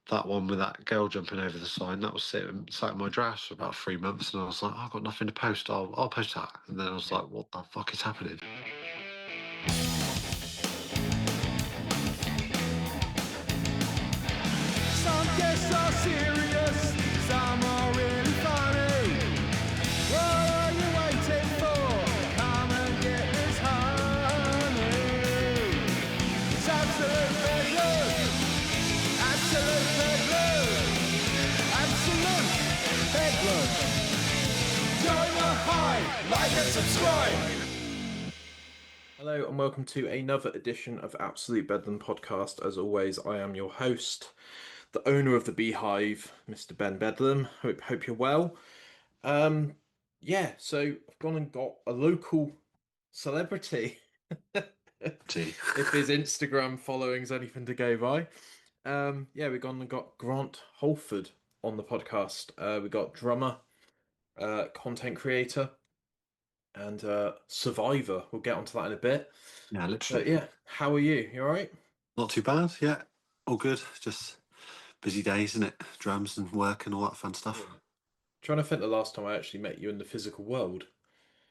that one with that girl jumping over the sign, that was sat in my drafts for about 3 months, and I was like, oh, I've got nothing to post. I'll post that. And then I was like, what the fuck is happening? Some guests are serious, some are really funny. What are you waiting for? Come and get this honey. It's absolute bedlam, absolute bedlam, absolute bedlam. Join the hype, like and subscribe. Hello and welcome to another edition of Absolute Bedlam Podcast. As always, I am your host, the owner of the Beehive, Mr. Ben Bedlam. Hope you're well. So I've gone and got a local celebrity. If his Instagram following's anything to go by. We've gone and got Grant Holford on the podcast. We got drummer, content creator, and survivor. We'll get onto that in a bit. Yeah, But literally. yeah, how are you? You all right? Not too bad. Yeah, all good. Just busy days, isn't it? Drums and work and all that fun stuff. Trying to think the last time I actually met you in the physical world.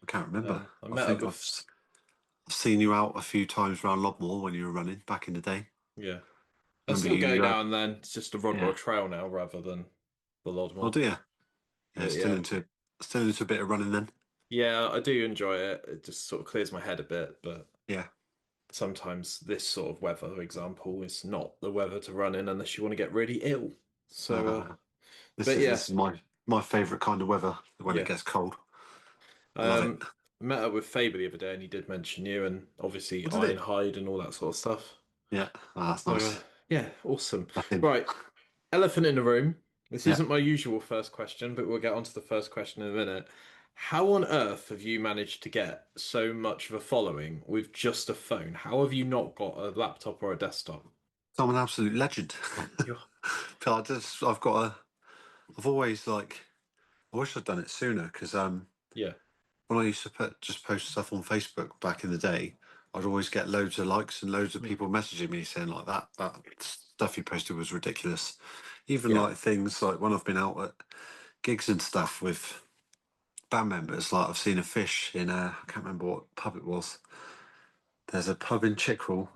I can't remember. I I met think up I've seen you out a few times around Lobmore when you were running back in the day. yeah. I Remember still go you? now and then. It's just a run or Yeah. a trail now rather than the Oh Lodmore. dear. Yeah, But still into a bit of running then. yeah, I do enjoy it. It just sort of clears my head a bit, but Yeah. sometimes this sort of weather, for example, is not the weather to run in unless you want to get really ill. So, This but is yeah, this is my favourite kind of weather when it yeah. gets cold. I love it. Met up with Faber the other day and he did mention you and obviously What did it? Ironhide and all that sort of stuff. Yeah. That's So, nice. yeah, awesome. Nothing. Right, elephant in the room. This Yeah. isn't my usual first question, but we'll get onto the first question in a minute. How on earth have you managed to get so much of a following with just a phone? How have you not got a laptop or a desktop? I'm an absolute legend. You're- But I've always I wish I'd done it sooner because Yeah, when I used to just post stuff on Facebook back in the day, I'd always get loads of likes and loads of people messaging me saying like that stuff you posted was ridiculous. Even yeah, like things like when I've been out at gigs and stuff with band members, like I've seen a fish in I can't remember what pub it was. There's a pub in Chickerell,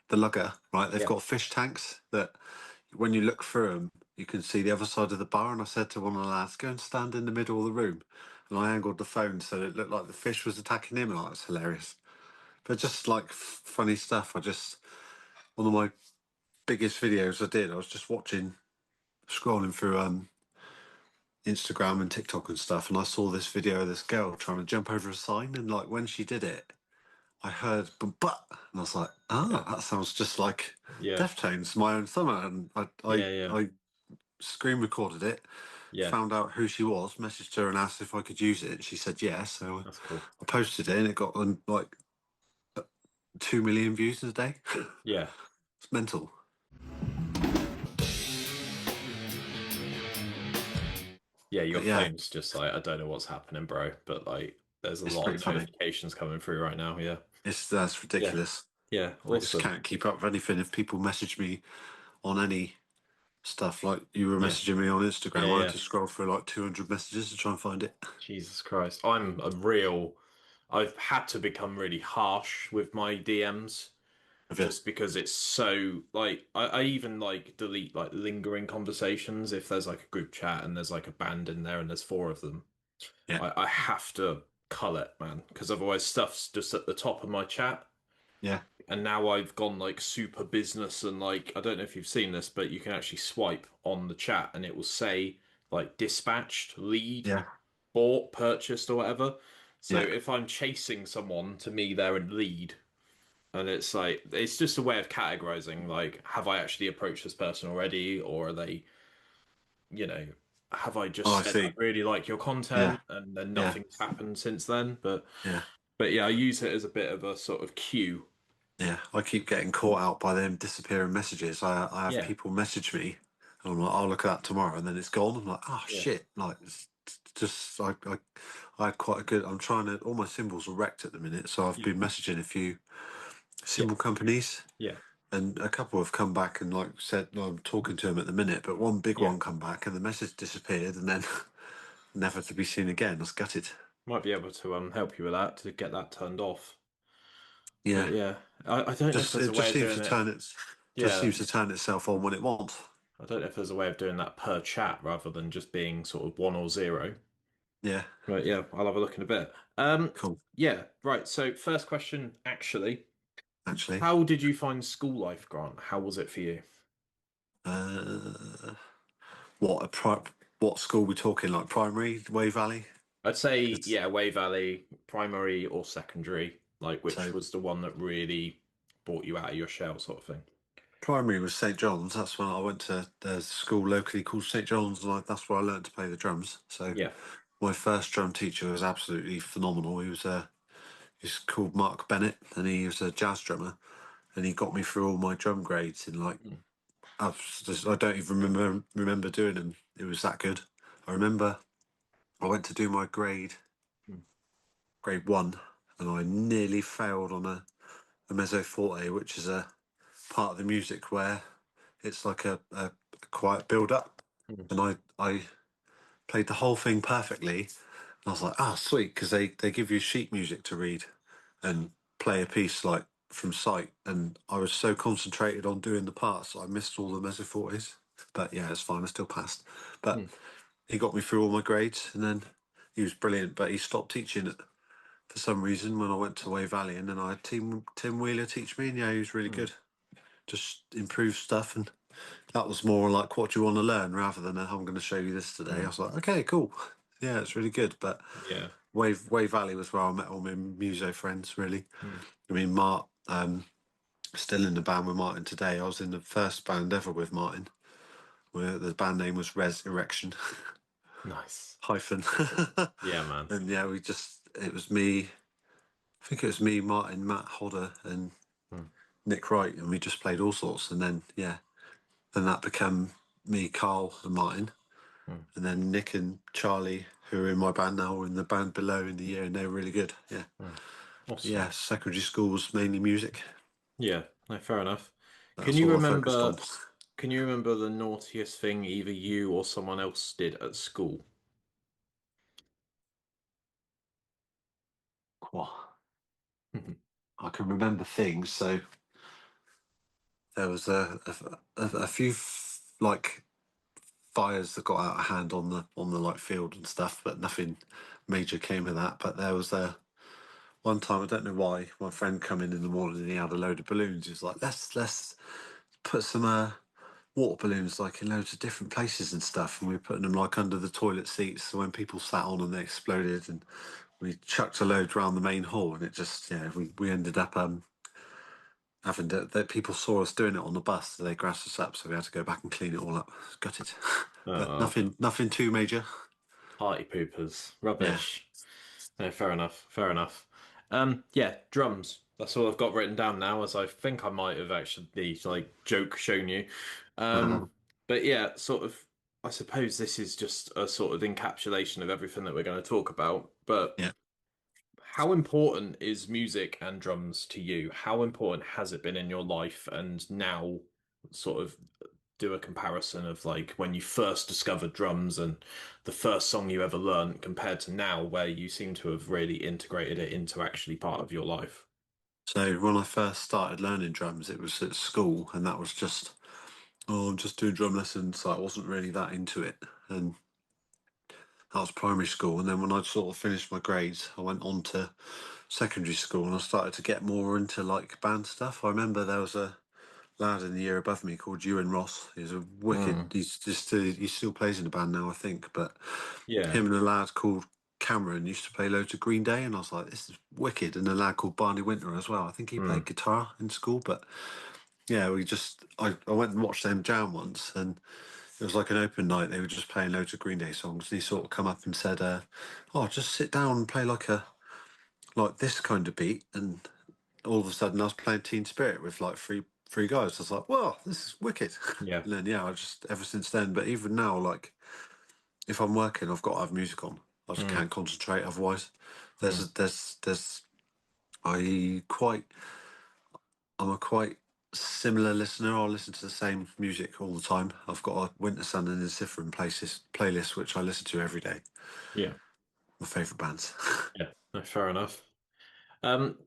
the Lugger, right? They've yeah, got fish tanks that when you look through them, you can see the other side of the bar. And I said to one of the lads, go and stand in the middle of the room. And I angled the phone so it looked like the fish was attacking him. And it was hilarious. But just like funny stuff. One of my biggest videos I did, I was just scrolling through Instagram and TikTok and stuff. And I saw this video of this girl trying to jump over a sign. And like when she did it, I heard but and I was like, yeah, that sounds just like yeah, Deftones, my own summer. And yeah, yeah, I screen recorded it, yeah. found out who she was, messaged her and asked if I could use it. She said yes. So That's cool. I posted it and it got like 2 million views in a day. Yeah, It's mental. yeah. Your But yeah, phone's just like I don't know what's happening, bro. But like, there's a it's lot pretty of funny. notifications coming through right now. Yeah, That's yeah, ridiculous. yeah. I just Awesome. can't keep up with anything. If people message me on any stuff, like you were Yeah, messaging me on Instagram, yeah, I had yeah. to scroll through like 200 messages to try and find it. Jesus Christ. I've had to become really harsh with my DMs Have you? just because it's so like I even like delete like lingering conversations if there's like a group chat and there's like a band in there and there's four of them. Yeah, I have to cull it, man, because otherwise stuff's just at the top of my chat. yeah, And now I've gone like super business and like I don't know if you've seen this, but you can actually swipe on the chat and it will say like dispatched, lead, yeah, bought, purchased, or whatever. So yeah. if I'm chasing someone, to me, they're in lead. And it's like, it's just a way of categorizing, like, have I actually approached this person already? Or are they, you know, have I Oh, just I said, I see. really like your Yeah, content and then yeah, nothing's happened since then? yeah. But yeah, I use it as a bit of a sort of cue. Yeah, I keep getting caught out by them disappearing messages. I have Yeah, people message me, and I'm like, I'll look at that tomorrow, and then it's gone. I'm like, oh yeah, shit! Like, it's just I had quite a good. I'm trying to. All my symbols are wrecked at the minute, so I've yeah, been messaging a few yeah, symbol companies, yeah, And a couple have come back and like said, no, I'm talking to him at the minute, but one big Yeah. one come back and the message disappeared and then never to be seen again. I was gutted. Might be able to help you with that to get that turned off. Yeah, But yeah, I don't know if just there's it a way just of seems doing to it. Yeah, turn itself on when it wants. I don't know if there's a way of doing that per chat rather than just being sort of one or zero. Yeah, But yeah, I'll have a look in a bit. cool. Yeah, right. So first question, actually, Actually, how did you find school life, Grant? How was it for you? uh, what what school we talking? Like primary, Way Valley? I'd say, 'Cause- yeah, Way Valley, primary or secondary, like which so was the one that really brought you out of your shell, sort of thing. primary was St John's. That's when I went to the school locally called St John's, and that's where I learned to play the drums. So Yeah. my first drum teacher was absolutely phenomenal. He's called Mark Bennett, and he was a jazz drummer, and he got me through all my drum grades in like Mm, I don't even remember doing them. It was that good. I remember I went to do my mm, grade one, and I nearly failed on a mezzo forte, which is a part of the music where it's like a quiet build up, mm, and I played the whole thing perfectly. And I was like, sweet, because they give you sheet music to read and play a piece like from sight. And I was so concentrated on doing the parts, I missed all the mezzo fortes. But yeah, it's fine. I still passed. But mm, he got me through all my grades, and then he was brilliant. But he stopped teaching it for some reason when I went to Way Valley, and then I had Tim Wheeler teach me, and yeah, he was really mm, good. Just improved stuff, and that was more like what do you want to learn rather than I'm going to show you this today. I mm. was like, okay, cool, yeah, it's really good. But Yeah. Way Valley was where I met all my muso friends. Really, Mm. I mean, Mart, still in the band with Martin today. I was in the first band ever with Martin, where the band name was Res Erection Nice. hyphen, Yeah, man. and yeah, it was me. I think it was me, Martin, Matt Hodder, and Mm, Nick Wright, and we just played all sorts. And then yeah, then that became me, Carl, and Martin. mm, And then Nick and Charlie, who are in my band now, were in the band below in the year, and they were really good. Yeah, mm. but yeah. Awesome. Secondary school was mainly music. Yeah, no, fair enough. Can That's you all I focused on. remember, can you remember the naughtiest thing either you or someone else did at school? Well, I can remember things. So there was a few like fires that got out of hand on the like field and stuff, but nothing major came of that. But there was one time, I don't know why, my friend come in the morning and he had a load of balloons. He was like, let's put some water balloons like in loads of different places and stuff, and we were putting them like under the toilet seats, so when people sat on them they exploded, and we chucked a load around the main hall, and it just we ended up having that people saw us doing it on the bus, so they grassed us up, so we had to go back and clean it all up. Gutted. But Oh, nothing too major. party poopers. Yeah. Rubbish. No, fair enough. Fair enough. Yeah, drums. That's all I've got written down now, as I think I might have actually like joke shown you. Uh, But yeah, sort of. I suppose this is just a sort of encapsulation of everything that we're going to talk about. But yeah. how important is music and drums to you? How important has it been in your life? And now, sort of do a comparison of like when you first discovered drums and the first song you ever learned compared to now, where you seem to have really integrated it into actually part of your life. So when I first started learning drums, it was at school, and that was just, oh, I'm just doing drum lessons. So I wasn't really that into it, and that was primary school. And then when I sort of finished my grades, I went on to secondary school, and I started to get more into like band stuff. I remember there was a lad in the year above me called Ewan Ross. He's a wicked. Mm, He still plays in the band now, I think. But yeah. him and a lad called Cameron used to play loads of Green Day, and I was like, this is wicked. And a lad called Barney Winter as well. I think he played Mm, guitar in school, but yeah, I went and watched them jam once, and it was like an open night. They were just playing loads of Green Day songs, and he sort of come up and said, "Oh, just sit down and play like this kind of beat." And all of a sudden, I was playing Teen Spirit with like three guys. I was like, "Wow, this is wicked." yeah. And then yeah, I just ever since then. But even now, like if I'm working, I've got to have music on. I just Mm, can't concentrate otherwise. mm, There's I quite I'm a quite similar listener. I listen to the same music all the time. I've got a Winter Sun and Indifferent playlist which I listen to every day. Yeah. My favourite bands. Yeah. No, fair enough. Um,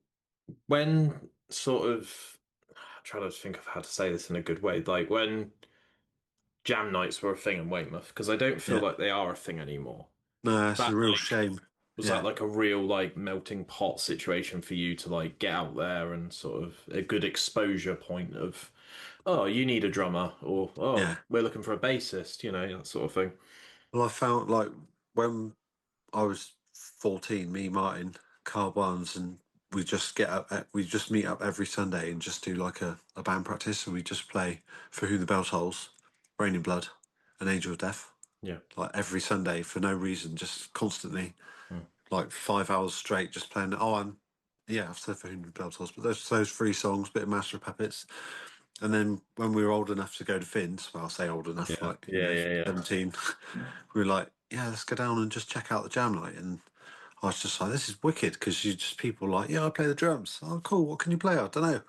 when sort of I'm trying to think of how to say this in a good way, like when jam nights were a thing in Weymouth, because I don't feel Yeah. like they are a thing anymore. No, Was it's a that real like shame. was that Yeah. like a real like melting pot situation for you to like get out there and sort of a good exposure point of, oh, you need a drummer or oh, Yeah. we're looking for a bassist, that sort of thing. Well, I found like when I was 14, me, Martin, Carl Barnes, and we just meet up every Sunday and just do like a band practice. So we just play For Who the Bell Tolls, Raining Blood, and Angel of Death, Yeah. like every Sunday for no reason, just constantly, Mm. like 5 hours straight, just playing. Oh, yeah, I've said For Who the Bell Tolls, but those three songs, bit of Master of Puppets. And then when we were old enough to go to Finn's, well, I'll say old enough, Yeah. like, Yeah. Yeah. Yeah. 17, we were like, yeah, let's go down and just check out the jam night. And I was just like, this is wicked because you just people like, yeah, I play the drums. Oh, cool. What can you play? I don't know.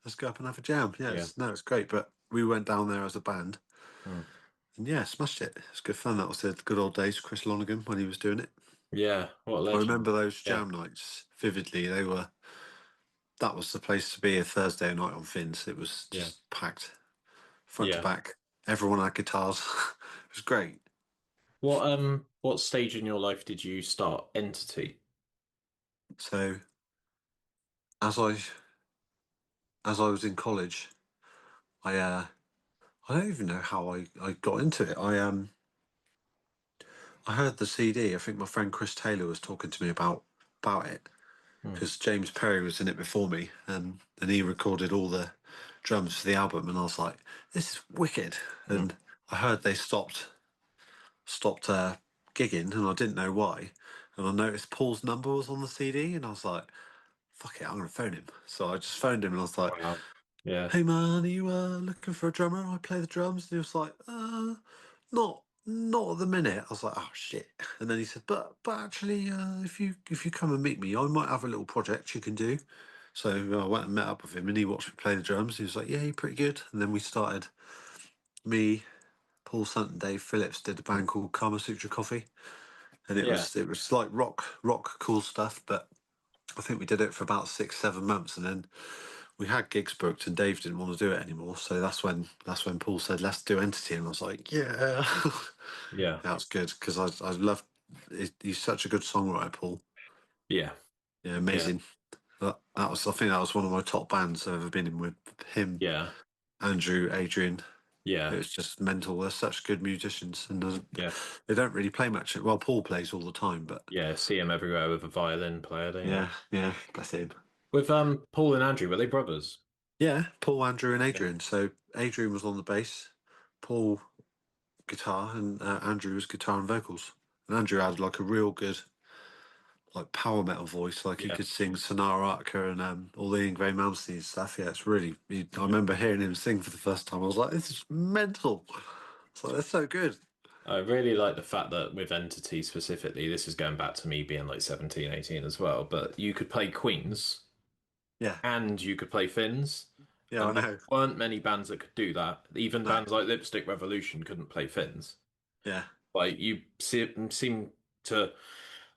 Let's go up and have a jam. Yeah, Yeah. no, it's great. But we went down there as a band Mm. and yeah, smashed it. It's good fun. That was the good old days, Chris Lonergan when he was doing it. Yeah. What a I legend. remember those Yeah. jam nights vividly. That was the place to be a Thursday night on Finn's. It was Yeah. just packed front to Yeah. back. Everyone had guitars. It was great. What stage in your life did you start Entity? So as I as I was in college, I don't even know how I got into it. I heard the CD. I think my friend Chris Taylor was talking to me about it Mm. because James Perry was in it before me, and he recorded all the drums for the album, and I was like, this is wicked. Mm. And I heard they stopped gigging, and I didn't know why. And I noticed Paul's number was on the CD, and I was like, fuck it, I'm gonna phone him. So I just phoned him, and I was like, Wow. Yeah. hey man, are you looking for a drummer? I play the drums. And he was like, not at the minute. I was like, oh shit. And then he said, but actually, if you come and meet me, I might have a little project you can do. So I went and met up with him, and he watched me play the drums. He was like, yeah, you're pretty good. And then we started. Me, Paul Sant, and Dave Phillips did a band called Kama Sutra Coffee, and it Yeah. was it was like rock cool stuff, but I think we did it for about 6 7 months, and then we had gigs booked, and Dave didn't want to do it anymore. So that's when Paul said, "Let's do Entity," and I was like, "Yeah, Yeah. that's good," because I love. He's such a good songwriter, Paul. Yeah. Yeah, Yeah. amazing. That was I think that was one of my top bands I've ever been in with him, Yeah. Andrew, Adrian. It Yeah. was just mental. They're such good musicians, and Yeah. they don't really play much. Well, Paul plays all the time, but Yeah. See him everywhere with a violin player, don't you? yeah, yeah, bless him. With Paul and Andrew, were they brothers? Yeah, Paul, Andrew, and Yeah. Adrian. So Adrian was on the bass, Paul guitar, and Andrew was guitar and vocals. And Andrew had like a real good like power metal voice, like he Yeah. could sing Sonara Arctica and all the Ingve Malmsteen stuff. Yeah, it's really. I remember hearing him sing for the first time. I was like, this is mental. It's like, that's so good. I really like the fact that with Entity specifically, this is going back to me being like 17, 18 as well, but you could play Queens Yeah, and you could play Finns, yeah, I and there know. weren't many bands that could do that. Even No, bands like Lipstick Revolution couldn't play Finns. yeah, Like seem to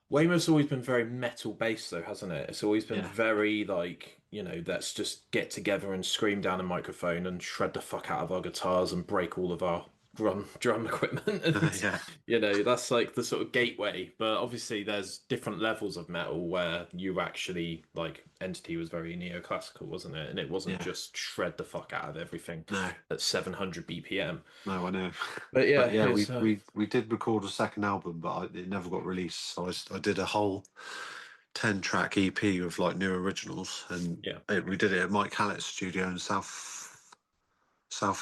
Weymouth's always been very metal based though, hasn't it? It's always been yeah, very like, let's just get together and scream down a microphone and shred the fuck out of our guitars and break all of our drum equipment and yeah, that's like the sort of gateway. But obviously there's different levels of metal where you actually like Entity was very neoclassical, wasn't it? And it wasn't yeah. just shred the fuck out of everything No, at 700 BPM. no, I know. But yeah, But yeah, it's we did record a second album, but it never got released. So I did a whole 10 track EP with like new originals, and yeah. we did it at Mike Hallett's studio in South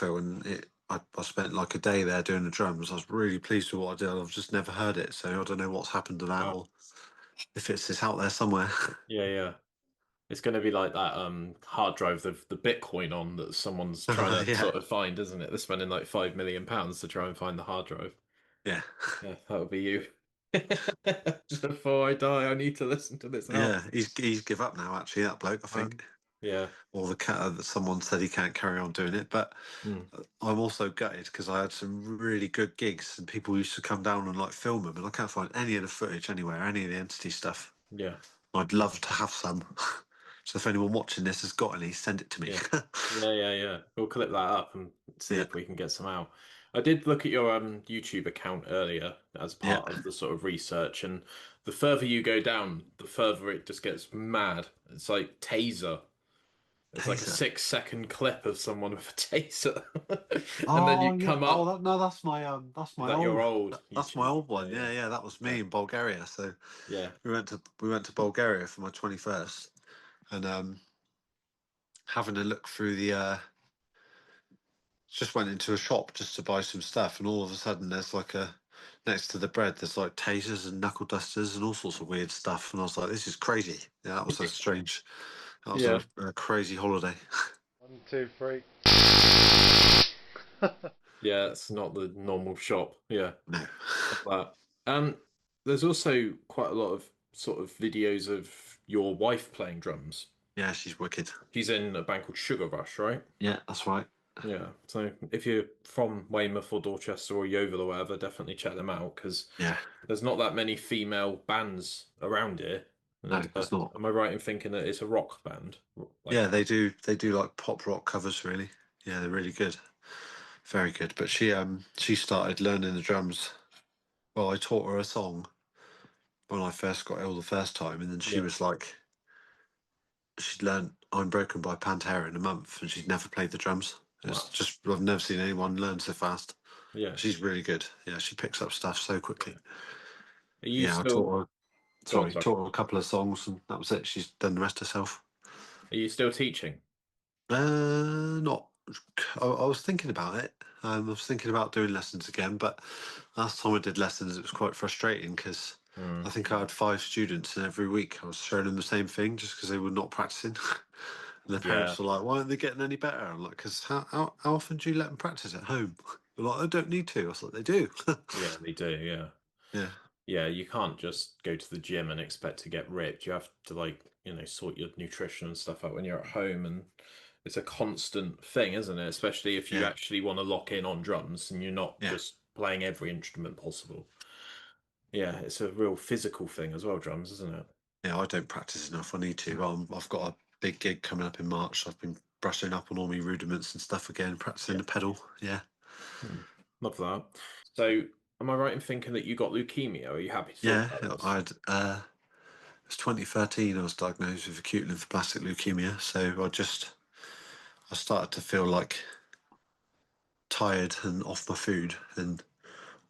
Hill, and I spent like a day there doing the drums. I was really pleased with what I did. I've just never heard it, so I don't know what's happened to that, Wow. or if it's out there somewhere. Yeah, yeah. It's going to be like that hard drive the Bitcoin on that someone's trying to Yeah, sort of find, isn't it? They're spending like £5 million to try and find the hard drive. yeah, Yeah, that'll be you. Just before I die, I need to listen to this album. yeah. He's give up now. Actually, that bloke, I think. Yeah. or the cat that someone said he can't carry on doing it. But Mm. I'm also gutted because I had some really good gigs and people used to come down and like film them, and I can't find any of the footage anywhere, any of the entity stuff. Yeah. I'd love to have some. So if anyone watching this has got any, send it to me. Yeah. Yeah. We'll clip that up and see Yeah, if we can get some out. I did look at your YouTube account earlier as yeah. part of the sort of research, and the further you go down, the further it just gets mad. It's like taser. It's like a Taser. 6 second clip of someone with a taser. And then Oh you yeah. come Oh up. no, that's Is my that your old old that's my YouTube? old Yeah, one. yeah, Yeah, that was yeah, me in Bulgaria. So yeah, we went to Bulgaria for my 21st, and having a look through the just went into a shop just to buy some stuff, and all of a sudden there's like a next to the bread there's like tasers and knuckle dusters and all sorts of weird stuff, and I was like, this is crazy. Yeah, that was a strange. That was yeah. a crazy holiday. 1, 2, 3. Yeah, it's not the normal shop. Yeah, No. love that. Um, there's also quite a lot of sort of videos of your wife playing drums. Yeah, she's wicked. She's in a band called Sugar Rush, right? Yeah, that's right. Yeah. So if you're from Weymouth or Dorchester or Yeovil or whatever, definitely check them out because Yeah. there's not that many female bands around here. No, And there's not. am I right in thinking that it's a rock band? Yeah, Like, they do like pop rock covers really. Yeah, they're really good. Very good. But she started learning the drums. Well, I taught her a song when I first got ill the first time, and then she yeah. was like, she'd learned I'm Broken by Pantera in a month, and she'd never played the drums. It's Wow. just I've never seen anyone learn so fast. Yeah. She's really good. Yeah, she picks up stuff so quickly. Yeah. Are you Yeah, I still taught her. go on, Sorry, sorry. taught her a couple of songs, and that was it. She's done the rest herself. Are you still teaching? Not. I was thinking about it. I was thinking about doing lessons again, but last time I did lessons, it was quite frustrating because Hmm. I think I had 5 students, and every week I was showing them the same thing just because they were not practicing. And their Yeah. parents were like, "Why aren't they getting any better?" I'm like, "Because how often do you let them practice at home?" They're like, "I don't need to." I was like, "They do." Yeah, they do. Yeah. Yeah, Yeah, you can't just go to the gym and expect to get ripped. You have to sort your nutrition and stuff out when you're at home and it's a constant thing, isn't it? Especially if you yeah, actually want to lock in on drums and you're not yeah, just playing every instrument possible. Yeah, it's a real physical thing as well, drums, isn't it? yeah. I don't practice enough. I need to. I've got a big gig coming up in March. I've been brushing up on all my rudiments and stuff again, practicing Yeah. the pedal. Yeah. Hmm. Love that. So, am I right in thinking that you got leukemia? Are you happy to talk Yeah, about this? I had. It was 2013. I was diagnosed with acute lymphoblastic leukemia. So I started to feel like tired and off my food, and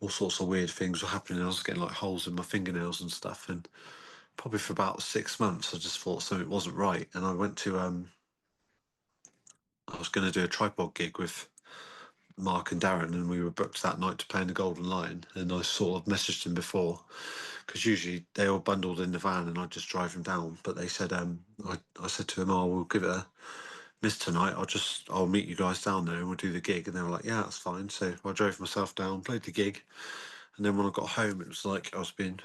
all sorts of weird things were happening. I was getting like holes in my fingernails and stuff, and probably for about 6 months, I just thought something wasn't right. And I went to I was going to do a tripod gig with Mark and Darren, and we were booked that night to play in the Golden Lion. And I sort of messaged them before because usually they all bundled in the van and I'd just drive them down. But they said, I said to them, "Oh, we'll give it a miss tonight. I'll meet you guys down there and we'll do the gig." And they were like, "Yeah, that's fine." So I drove myself down, played the gig, and then when I got home, it was like I was being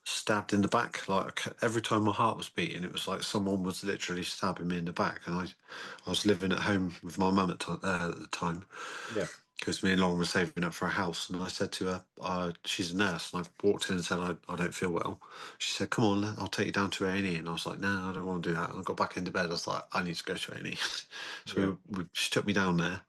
stabbed in the back. Like every time my heart was beating, it was like someone was literally stabbing me in the back. And I was living at home with my mum at the time Yeah. because me and Lauren were saving up for a house. And I said to her, she's a nurse, and I walked in and said, I don't feel well. She said, "Come on, I'll take you down to A&E." And I was like, "No, I don't want to do that." And I got back into bed. I was like, "I need to go to A&E." Yeah. So she took me down there.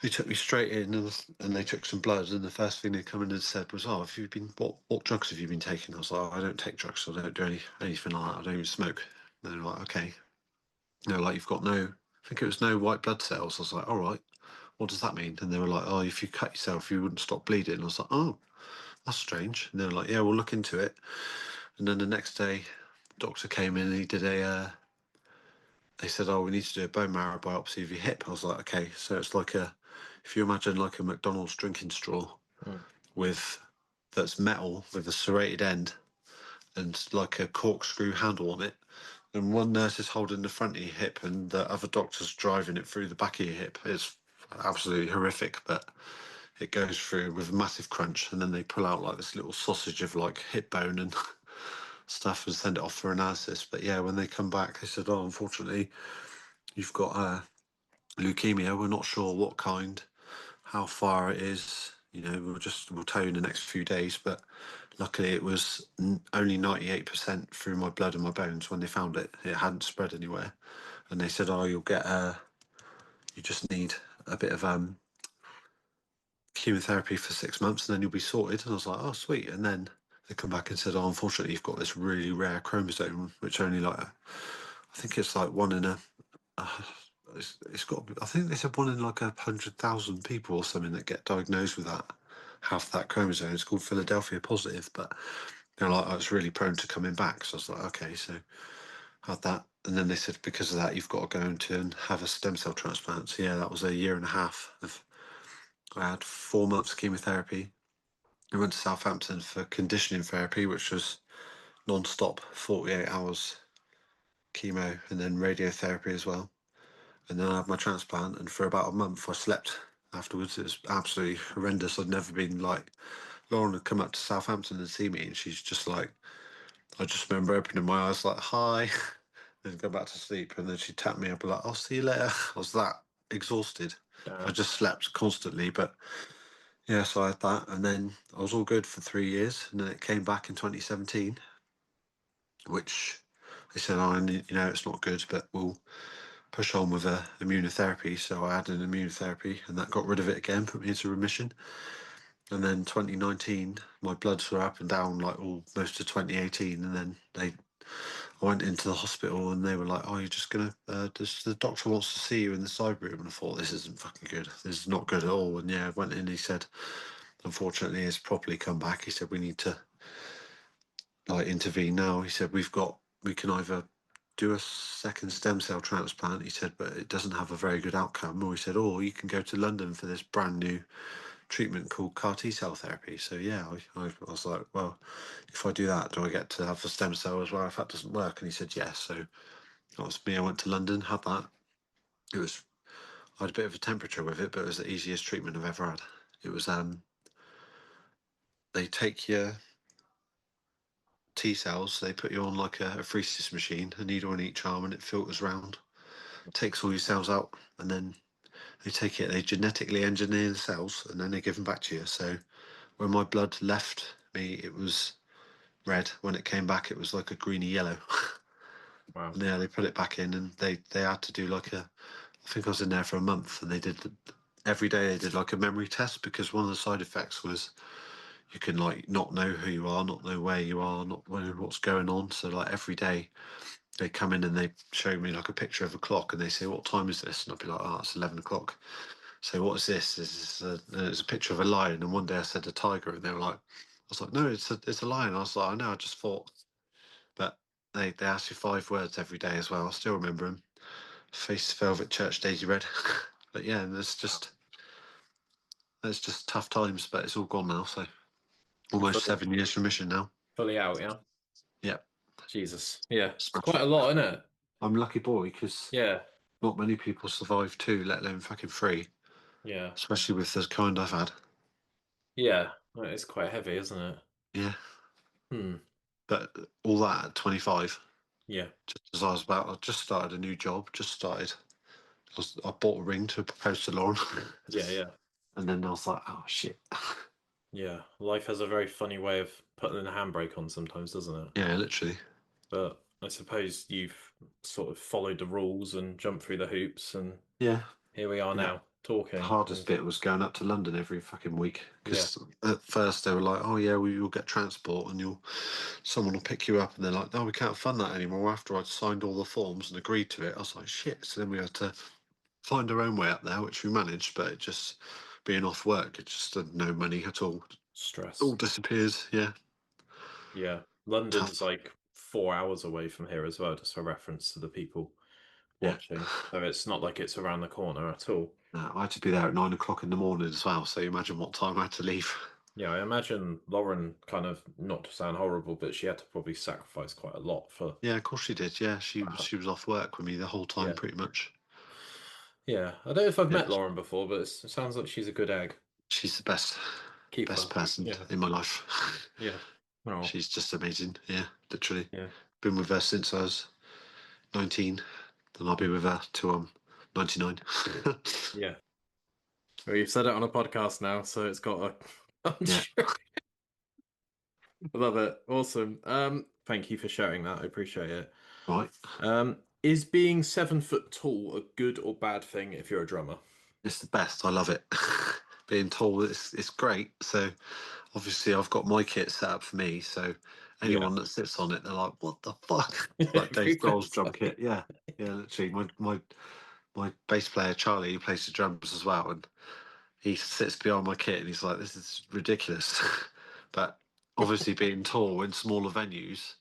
They took me straight in, and they took some blood. And the first thing they come in and said was, "Oh, have you been what drugs have you been taking?" I was like, "I don't take drugs. I don't do anything like that. I don't even smoke." And they were like, "Okay." No, like you've got no. I think it was no white blood cells. I was like, "All right, what does that mean?" And they were like, "Oh, if you cut yourself, you wouldn't stop bleeding." And I was like, "Oh, that's strange." And they were like, "Yeah, we'll look into it." And then the next day, the doctor came in and he did a. They said, "Oh, we need to do a bone marrow biopsy of your hip." I was like, "Okay." So it's like if you imagine like a McDonald's drinking straw Mm. with that's metal with a serrated end and like a corkscrew handle on it. And one nurse is holding the front of your hip and the other doctor's driving it through the back of your hip. It's absolutely horrific, but it goes through with a massive crunch, and then they pull out like this little sausage of like hip bone and stuff and send it off for analysis. But yeah, when they come back, they said, "Oh, unfortunately, you've got leukemia. We're not sure what kind, how far it is. We'll tell you in the next few days." But luckily, it was only 98% through my blood and my bones when they found it. It hadn't spread anywhere, and they said, "Oh, you'll get you just need a bit of chemotherapy for 6 months, and then you'll be sorted." And I was like, "Oh, sweet." And then they come back and said, "Oh, unfortunately, you've got this really rare chromosome, which only I think it's like one in it's got. I think they said one in like 100,000 people or something that get diagnosed with that. Have that chromosome. It's called Philadelphia positive, but they're like, oh, it's really prone to coming back." So I was like, okay, so had that, and then they said because of that, you've got to go into and have a stem cell transplant. So yeah, that was a year and a half of. I had 4 months chemotherapy. I went to Southampton for conditioning therapy, which was non-stop, 48 hours chemo, and then radiotherapy as well. And then I had my transplant, and for about a month I slept afterwards. It was absolutely horrendous. I'd never been like. Lauren had come up to Southampton and see me, and she's just like, I just remember opening my eyes like, "Hi," then go back to sleep, and then she'd tap me up and like, "I'll see you later." I was that exhausted. I just slept constantly, but yeah, so I had that, and then I was all good for 3 years, and then it came back in 2017, which they said, "Oh, it's not good, but we'll push on with immunotherapy." So I had an immunotherapy, and that got rid of it again, put me into remission. And then 2019, my bloods were up and down like all most of 2018, and then I went into the hospital, and they were like, "Oh, you're just gonna, the doctor wants to see you in the side room." And I thought, this isn't fucking good. This is not good at all. And yeah, I went in. He said, unfortunately, it's properly come back. He said, we need to intervene now. He said, we can either do a second stem cell transplant. He said, but it doesn't have a very good outcome. Or he said, or you can go to London for this brand new treatment called CAR T cell therapy. So yeah, I was like, well, if I do that, do I get to have the stem cell as well if that doesn't work? And he said yes. So that was me. I went to London, had that. I had a bit of a temperature with it, but it was the easiest treatment I've ever had. It was they take your T cells, they put you on like a apheresis machine, a needle in each arm, and it filters round, takes all your cells out, and then they genetically engineer the cells, and then they give them back to you. So when my blood left me, it was red. When it came back, it was like a greeny yellow. Wow. And yeah, they put it back in, and they had to do I think I was in there for a month, and every day they did like a memory test, because one of the side effects was you can like not know who you are, not know where you are, not know what's going on. So like every day they come in and they show me like a picture of a clock, and they say, "What time is this?" And I'll be like, "Oh, it's 11 o'clock." So what is this? It's a picture of a lion. And one day I said a tiger, and they were like, I was like, "No, it's a lion." I was like, "I know, I just thought." But they ask you 5 words every day as well. I still remember them. Face velvet church daisy red. But yeah, and it's just tough times, but it's all gone now. So almost Fully, 7 years remission now. fully out, yeah. Yeah, Jesus. Yeah. It's quite smashing. a lot, isn't it? I'm a lucky boy because Yeah. not many people survive 2, let alone fucking 3, Yeah. especially with the kind I've had. Yeah. Well, it's quite heavy, isn't it? Yeah, Hmm. but all that at 25, Yeah. just as I just started a new job, just started. I bought a ring to propose to Lauren, Yeah. Yeah. and then I was like, oh shit. Yeah. Life has a very funny way of putting a handbrake on sometimes, doesn't it? Yeah, literally. But I suppose you've sort of followed the rules and jumped through the hoops, and Yeah, here we are yeah. now The talking. hardest And bit was going up to London every fucking week, yeah, because at first they were like, "Oh yeah, well, you'll get transport and someone will pick you up," and they're like, "No, we can't fund that anymore." After I'd signed all the forms and agreed to it, I was like, "Shit!" So then we had to find our own way up there, which we managed, but it just being off work, it just had no money at all. stress. All disappears. Yeah, Yeah. tough. London's like 4 hours away from here as well, just for reference to the people Yeah. watching. So it's not like it's around the corner at all. No, I had to be there at 9 o'clock in the morning as well. So you imagine what time I had to leave. Yeah, I imagine Lauren kind of, not to sound horrible, but she had to probably sacrifice quite a lot for Yeah, of course she did. Yeah, that. she was off work with me the whole time, Yeah. pretty much. Yeah. I don't know if I've Yeah, met Lauren before, but it sounds like she's a good egg. she's the best Keep her. person Yeah. in my life. Yeah. Oh, She's just amazing. Yeah, literally. yeah. Been with her since I was 19, and I'll be with her till I'm 99. Yeah. Well, you've said it on a podcast now, so it's got a. I'm Yeah. sure. Love it. Awesome. Thank you for sharing that. I appreciate it. Right. Is being 7 foot tall a good or bad thing if you're a drummer? It's the best. I love it. Being told it's great. So obviously I've got my kit set up for me. So Yeah. anyone that sits on it, they're like, "What the fuck?" Like Dave Grohl's Everywhere's drum like- kit. Yeah, yeah. Literally, my bass player Charlie, who plays the drums as well, and he sits behind my kit and he's like, "This is ridiculous." But obviously, being tall in smaller venues,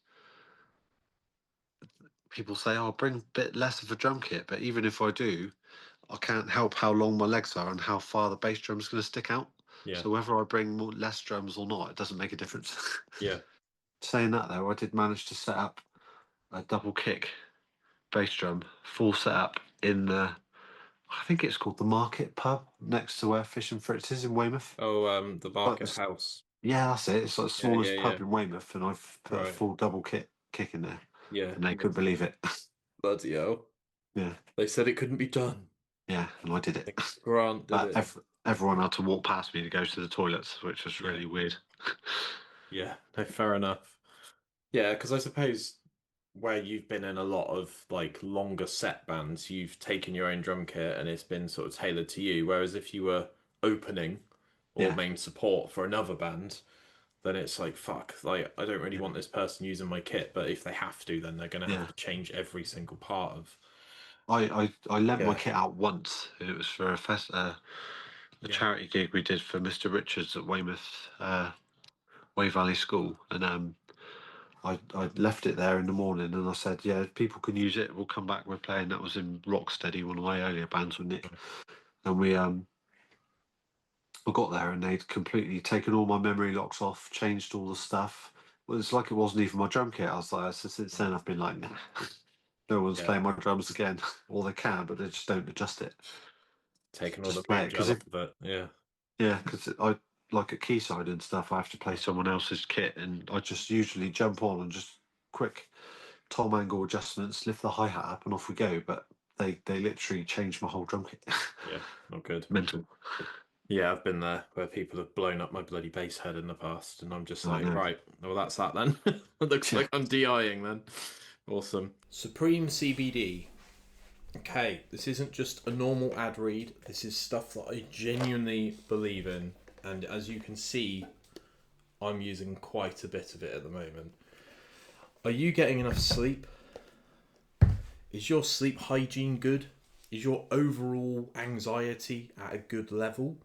people say, "Oh, bring a bit less of a drum kit." But even if I do, I can't help how long my legs are and how far the bass drum's going to stick out. Yeah. So whether I bring less drums or not, it doesn't make a difference. Yeah. Saying that though, I did manage to set up a double kick bass drum, full setup in the, I think it's called the Market Pub next to where Fish and Fritz is in Weymouth. Oh, the Like Market House. yeah, that's it. It's like the Yeah, yeah, smallest yeah. pub in Weymouth, and I've put a Right. full double kick in there, Yeah. and they couldn't believe it. Bloody hell. Yeah, They said it couldn't be done. yeah, and I did it. Grant did But it. everyone had to walk past me to go to the toilets, which was Yeah. really weird. Yeah. No, fair enough. Yeah, because I suppose where you've been in a lot of like longer set bands, you've taken your own drum kit and it's been sort of tailored to you. Whereas if you were opening or Yeah, main support for another band, then it's like, fuck, like I don't really yeah, want this person using my kit, but if they have to, then they're gonna have yeah. to change every single part of. I lent my Yeah, kit out once. It was for a yeah, charity gig we did for Mr. Richards at Weymouth, Way Valley School, and I left it there in the morning, and I said, yeah, if people can use it, we'll come back. We're playing. That was in Rocksteady, one of my earlier bands with Nick, and I got there and they'd completely taken all my memory locks off, changed all the stuff. Well, it's like it wasn't even my drum kit. I was like, so since then I've been like, nah, no one's yeah. playing my drums again. Or they can, but they just don't adjust it. Taking all the Just play it mood because gel if off of it. Yeah, yeah, because I like at Quayside and stuff, I have to play someone else's kit, and I just usually jump on and just quick tom angle adjustments, lift the hi hat up, and off we go. But they literally changed my whole drum kit. yeah, not good. Mental. Yeah, I've been there where people have blown up my bloody bass head in the past, and I'm just I like, know. right, well, that's that then. It looks Yeah. like I'm DIing then. Awesome. Supreme CBD. Okay, this isn't just a normal ad read. This is stuff that I genuinely believe in, and as you can see, I'm using quite a bit of it at the moment. Are you getting enough sleep? Is your sleep hygiene good? Is your overall anxiety at a good level?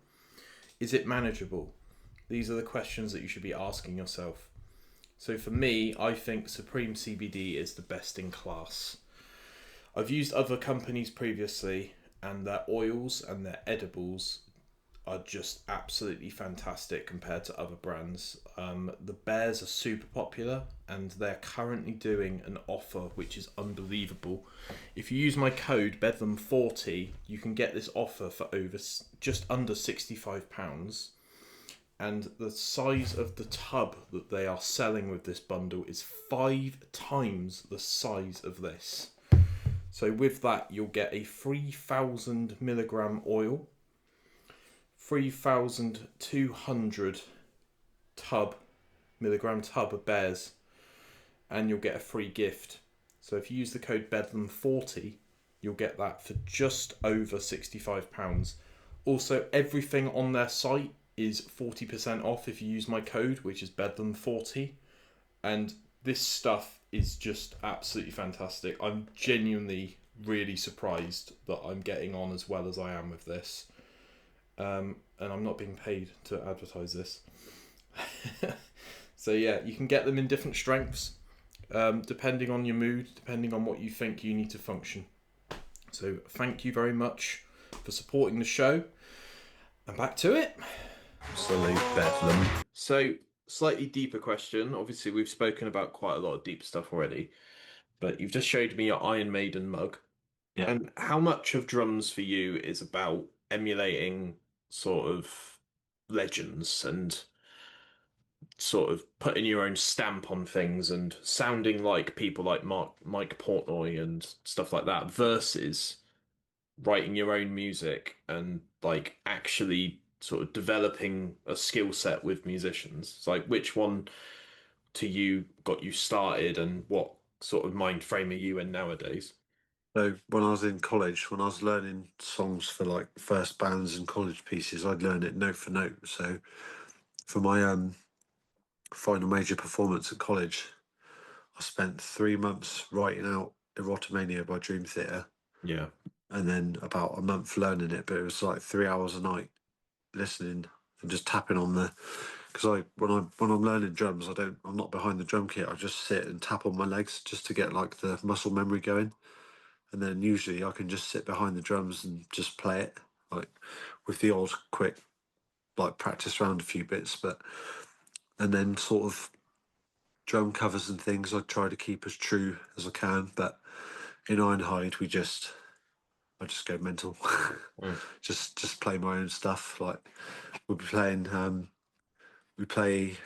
Is it manageable? These are the questions that you should be asking yourself. So for me, I think Supreme CBD is the best in class. I've used other companies previously, and their oils and their edibles are just absolutely fantastic compared to other brands. The Bears are super popular, and they're currently doing an offer which is unbelievable. If you use my code Bedlam40, you can get this offer for just under £65. And the size of the tub that they are selling with this bundle is 5 times the size of this. So with that, you'll get a 3,000 milligram oil, 3,200 milligram tub of Bears, and you'll get a free gift. So if you use the code Bedlam40, you'll get that for just over £65. Also, everything on their site is 40% off if you use my code, which is Bedlam40. And this stuff is just absolutely fantastic. I'm genuinely really surprised that I'm getting on as well as I am with this. And I'm not being paid to advertise this. So yeah, you can get them in different strengths, depending on your mood, depending on what you think you need to function. So thank you very much for supporting the show. And back to it. Absolute bedlam. So, slightly deeper question. Obviously, we've spoken about quite a lot of deep stuff already, but you've just showed me your Iron Maiden mug. Yeah. And how much of drums for you is about emulating sort of legends and sort of putting your own stamp on things and sounding like people like Mike Portnoy and stuff like that versus writing your own music and like actually sort of developing a skill set with musicians? It's like which one to you got you started and what sort of mind frame are you in nowadays? So when I was in college, when I was learning songs for like first bands and college pieces, I'd learn it note for note. So for my final major performance at college, I spent 3 months writing out Erotomania by Dream Theater, Yeah. and then about a month learning it. But it was like 3 hours a night listening and just tapping on the. Because when I'm learning drums, I'm not behind the drum kit. I just sit and tap on my legs just to get like the muscle memory going, and then usually I can just sit behind the drums and just play it like with the odd quick like practice round a few bits, but and then sort of drum covers and things I try to keep as true as I can. But in Ironhide, I just go mental, Mm. just play my own stuff. Like we'll be playing, we play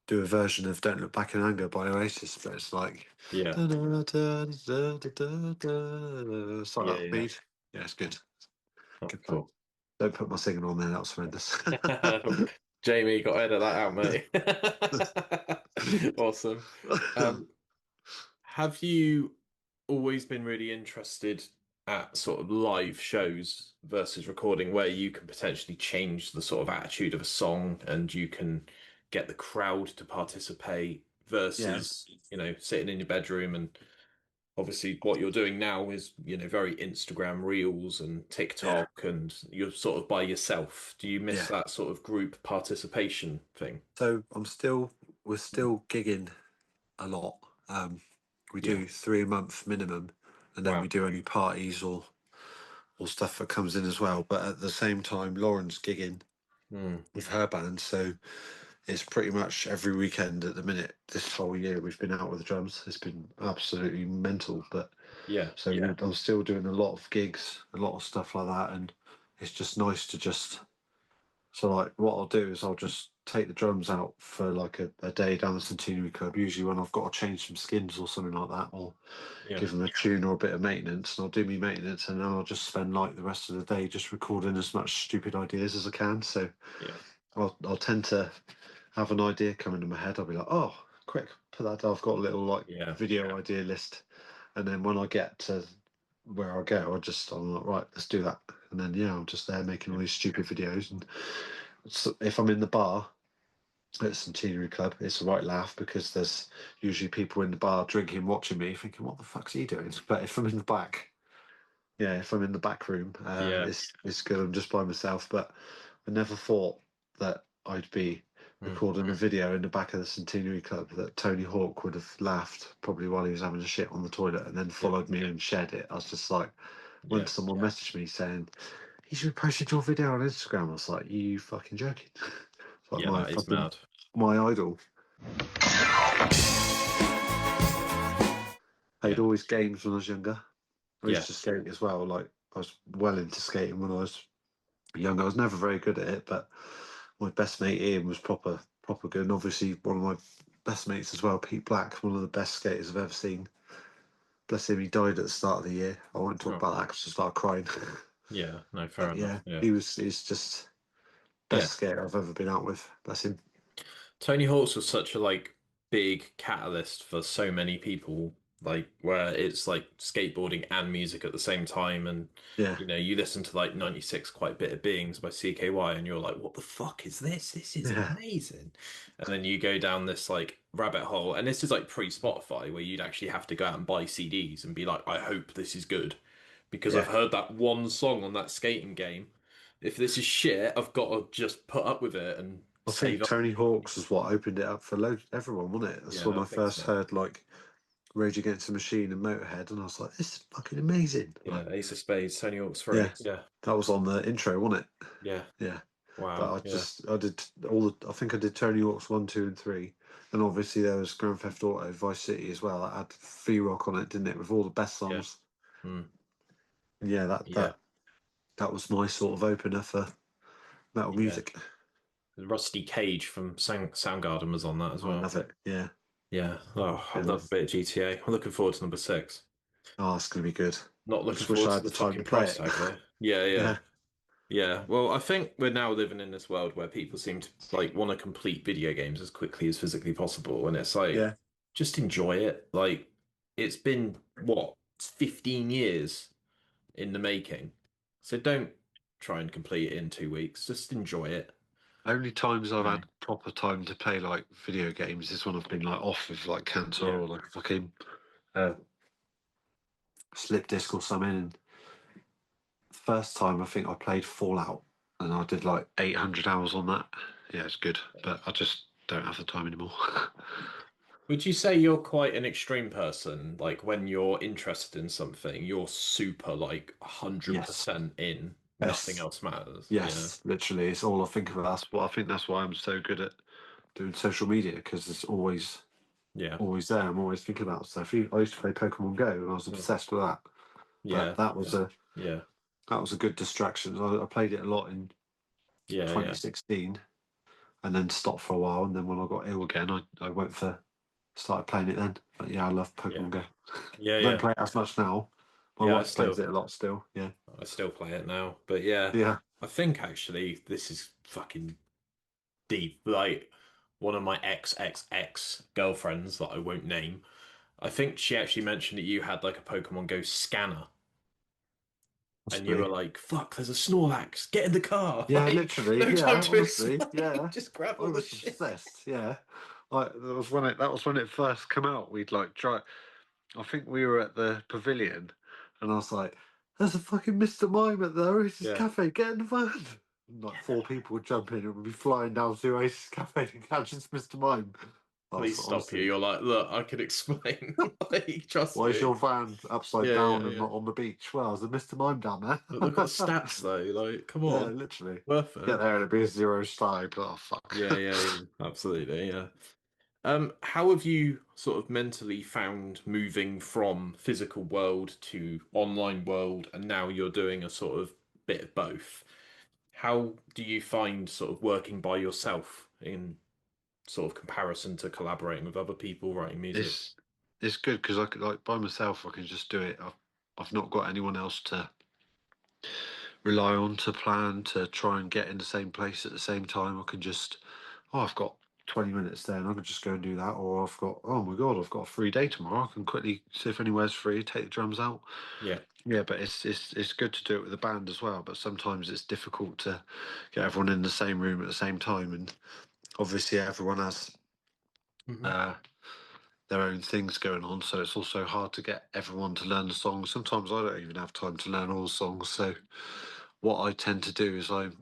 do a version of "Don't Look Back in Anger" by Oasis, but it's like Yeah. da, da, da, da, da, da, da, it's like Yeah. that Yeah. beat. Yeah, it's good. Oh, Good fun. cool. Don't put my singing on there. That was horrendous. Jamie, got to edit that out, mate. Awesome. Um, have you always been really interested at sort of live shows versus recording where you can potentially change the sort of attitude of a song and you can get the crowd to participate Yeah, versus, sitting in your bedroom and obviously what you're doing now is, very Instagram Reels and yeah, TikTok and you're sort of by yourself. Do you miss yeah. that sort of group participation thing? So we're still gigging a lot. We Yeah. do 3 a month minimum, and then we Wow. do any parties or stuff that comes in as well. But at the same time, Lauren's gigging Mm. with her band, so it's pretty much every weekend at the minute. This whole year we've been out with the drums. It's been absolutely mental. But Yeah. so I'm still doing a lot of gigs, a lot of stuff like that, and it's just nice to just. So like what I'll do is I'll just take the drums out for like a day down the Centenary Club, usually when I've got to change some skins or something like that, or Yeah. give them a tune or a bit of maintenance, and I'll do me maintenance, and then I'll just spend like the rest of the day just recording as much stupid ideas as I can. So Yeah. I'll tend to have an idea come into my head. I'll be like, oh, quick, put that down. I've got a little like Yeah. video idea list, and then when I get to where I go, I'm like, right, let's do that. And then yeah, I'm just there making all these stupid videos. And so if I'm in the bar at Centenary Club, it's a right laugh because there's usually people in the bar drinking, watching me, thinking, "What the fuck's he doing?" But if I'm in the back, yeah, if I'm in the back room, Yeah. it's good. I'm just by myself. But I never thought that I'd be Mm. recording a video in the back of the Centenary Club that Tony Hawk would have laughed probably while he was having a shit on the toilet and then Yeah. followed me and shared it. I was just like, when Yeah. someone messaged me saying, "He's reposted your video on Instagram," I was like, "You fucking joking?" It's like Yeah. my That is fucking mad. my idol. Played Yeah. all his games when I was younger. I Yeah. used to skate as well. Like I was well into skating when I was young. I was never very good at it, but my best mate Ian was proper good. And obviously one of my best mates as well, Pete Black, one of the best skaters I've ever seen. Bless him, he died at the start of the year. I won't talk Oh. about that because I started crying. Yeah. No, fair But enough. yeah, Yeah. he's just Yeah. best skater I've ever been out with. Bless him. Tony Hawk's was such a big catalyst for so many people, where it's like skateboarding and music at the same time, and Yeah, you listen to 96 Quite Bitter Beings by CKY, and you're like, what the fuck is this? This is yeah, amazing. And then you go down this rabbit hole, and this is pre-Spotify where you'd actually have to go out and buy CDs and be like, I hope this is good because I've yeah. heard that one song on that skating game. If this is shit, I've got to just put up with it and I save think up. Tony Hawk's was what opened it up for everyone, wasn't it? That's when Yeah, I I think first so. heard like Rage Against the Machine and Motorhead, and I was like, "This is fucking amazing!" Like, Yeah, Ace of Spades, Tony Hawk's yeah, 3. Yeah, that was on the intro, wasn't it? yeah. Yeah, but Wow. Yeah, I did I think I did Tony Hawk's 1, 2, and 3, and obviously there was Grand Theft Auto Vice City as well. That had V-Rock on it, didn't it, with all the best yeah. songs? Mm, And yeah, yeah, that was my sort of opener for metal yeah. music. Rusty Cage from Soundgarden was on that as I well. love it. Yeah. Yeah. Oh, I Yeah. love a bit of GTA. I'm looking forward to number six. Oh, it's going to be good. Not I looking just wish forward I to had the the time to fucking play price it. tag though. Yeah, yeah. Yeah. Yeah, well, I think we're now living in this world where people seem to like want to complete video games as quickly as physically possible, and it's like Yeah. just enjoy it. Like it's been what, 15 years in the making. So don't try and complete it in 2 weeks. Just enjoy it. Only times I've No. had proper time to play like video games is when I've been like off with like cancer Yeah. or like fucking uh, slip disc or something. And first time I think I played Fallout and I did like 800 hours on that. Yeah, it's good, but I just don't have the time anymore. Would you say you're quite an extreme person? Like when you're interested in something, you're super like Yes. 100% in, nothing Yes. else matters. Yeah. Yes. Literally, it's all I think about. That's what I think. That's why I'm so good at doing social media because it's Yeah. always there. I'm always thinking about stuff. I used to play Pokemon Go and I was Mm. obsessed with that. But Yeah. Yeah. that was a good distraction. I played it a lot in Yeah. Yeah. 2016 and then stopped for a while. And then when I got ill again, I went for started playing it then. But yeah, I love Yeah. Pokemon Go. Yeah. I don't Yeah. play it as much now. My Yeah. wife plays it a lot still. Yeah. I still play it now. But yeah, Yeah. I think actually this is fucking deep. Like one of my ex girlfriends that I won't name, I think she actually mentioned that you had like a Pokemon Go scanner. And you were Possibly. like, fuck, there's a Snorlax. Get in the car. Yeah, Like, literally. no time Yeah, to honestly. explain. Yeah. Just grab I all the was shit. obsessed. Yeah. Like that was when it first came out. We'd like try I think we were at the pavilion and I was like, there's a fucking Mr. Mime at the Oasis Yeah. Cafe, get in the van. And like four people would jump in and we'd be flying down to Oasis Cafe to catch this Mr. Mime. I was Please stop you. honestly, You're like, look, I can explain. Like, trust why is me. your van upside Yeah, down yeah, and yeah. not on the beach? Well, there's a Mr. Mime down But look at the there. stats though. Like, come Yeah, on. literally. Worth Get it. there and it'd be a zero star. But oh, Yeah, fuck. yeah, yeah. Absolutely, yeah. How have you sort of mentally found moving from physical world to online world, and now you're doing a sort of bit of both? How do you find sort of working by yourself in sort of comparison to collaborating with other people writing music? it's it's good because I could like by myself I can just do it. I've not got anyone else to rely on to plan to try and get in the same place at the same time. I can just I've got 20 minutes there and I can just go and do that. Or I've got oh my god, I've got a free day tomorrow. I can quickly see if anywhere's free, take the drums out. Yeah. Yeah, but it's good to do it with a band as well. But sometimes it's difficult to get everyone in the same room at the same time, and obviously everyone has Hmm. uh, their own things going on, so it's also hard to get everyone to learn the songs. Sometimes I don't even have time to learn all the songs. So what I tend to do is I've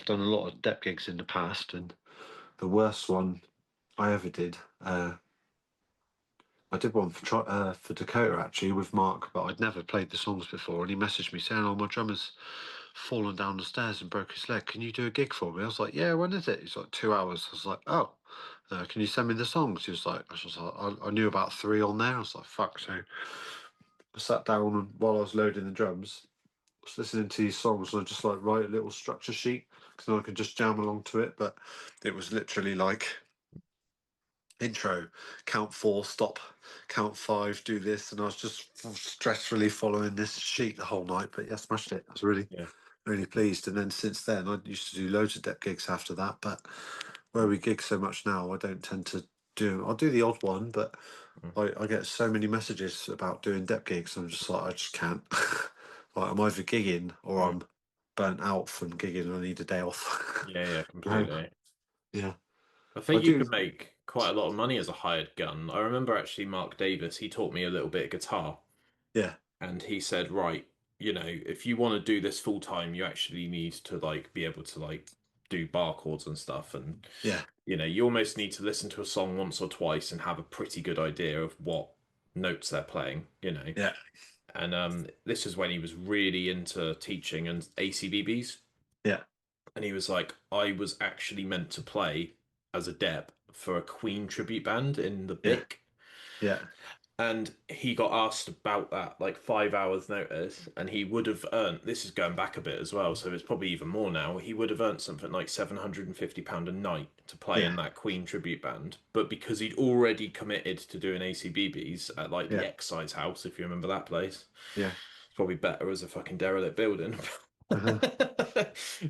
done a lot of dep gigs in the past, and the worst one I ever did. I did one for Dakota actually with Mark, but I'd never played the songs before, and he messaged me saying, "Oh, my drummer's fallen down the stairs and broke his leg. Can you do a gig for me?" I was like, "Yeah, when is it?" He's like, "2 hours." I was like, "Oh, can you send me the songs?" He was like, I knew about three on there." I was like, "Fuck!" So I sat down and while I was loading the drums, I was listening to these songs, and I just like write a little structure sheet because then I could just jam along to it. But it was literally like intro, count four, stop, count five, do this, and I was just stressfully following this sheet the whole night. But yeah, smashed it. I was Yeah. really pleased. And then since then, I used to do loads of dep gigs after that. But where we gig so much now, I don't tend to do. I'll do the odd one, but Mm. I get so many messages about doing dep gigs. I'm just like, I just can't. Like I'm either gigging or Mm. I'm burnt out from gigging and I need a day off. Yeah, yeah, No, completely. yeah, I I think you do. can make quite a lot of money as a hired gun. I remember actually Mark Davis, he taught me a little bit of guitar. Yeah, And he said, right, if you want to do this full time, you actually need to like be able to like do bar chords and stuff. And, yeah, you almost need to listen to a song once or twice and have a pretty good idea of what notes they're playing. yeah, And this is when he was really into teaching and ACDBs. yeah, And he was like, I was actually meant to play as a dep for a Queen tribute band in the yeah, Bic. yeah, And he got asked about that like 5 hours notice, and he would have earned, this is going back a bit as well, so it's probably even more now. He would have earned something like £750 a night to play Yeah, in that Queen tribute band. But because he'd already committed to doing ACBBs at like the yeah, Excise House, if you remember that place, yeah. it's probably better as a fucking derelict building. Uh-huh.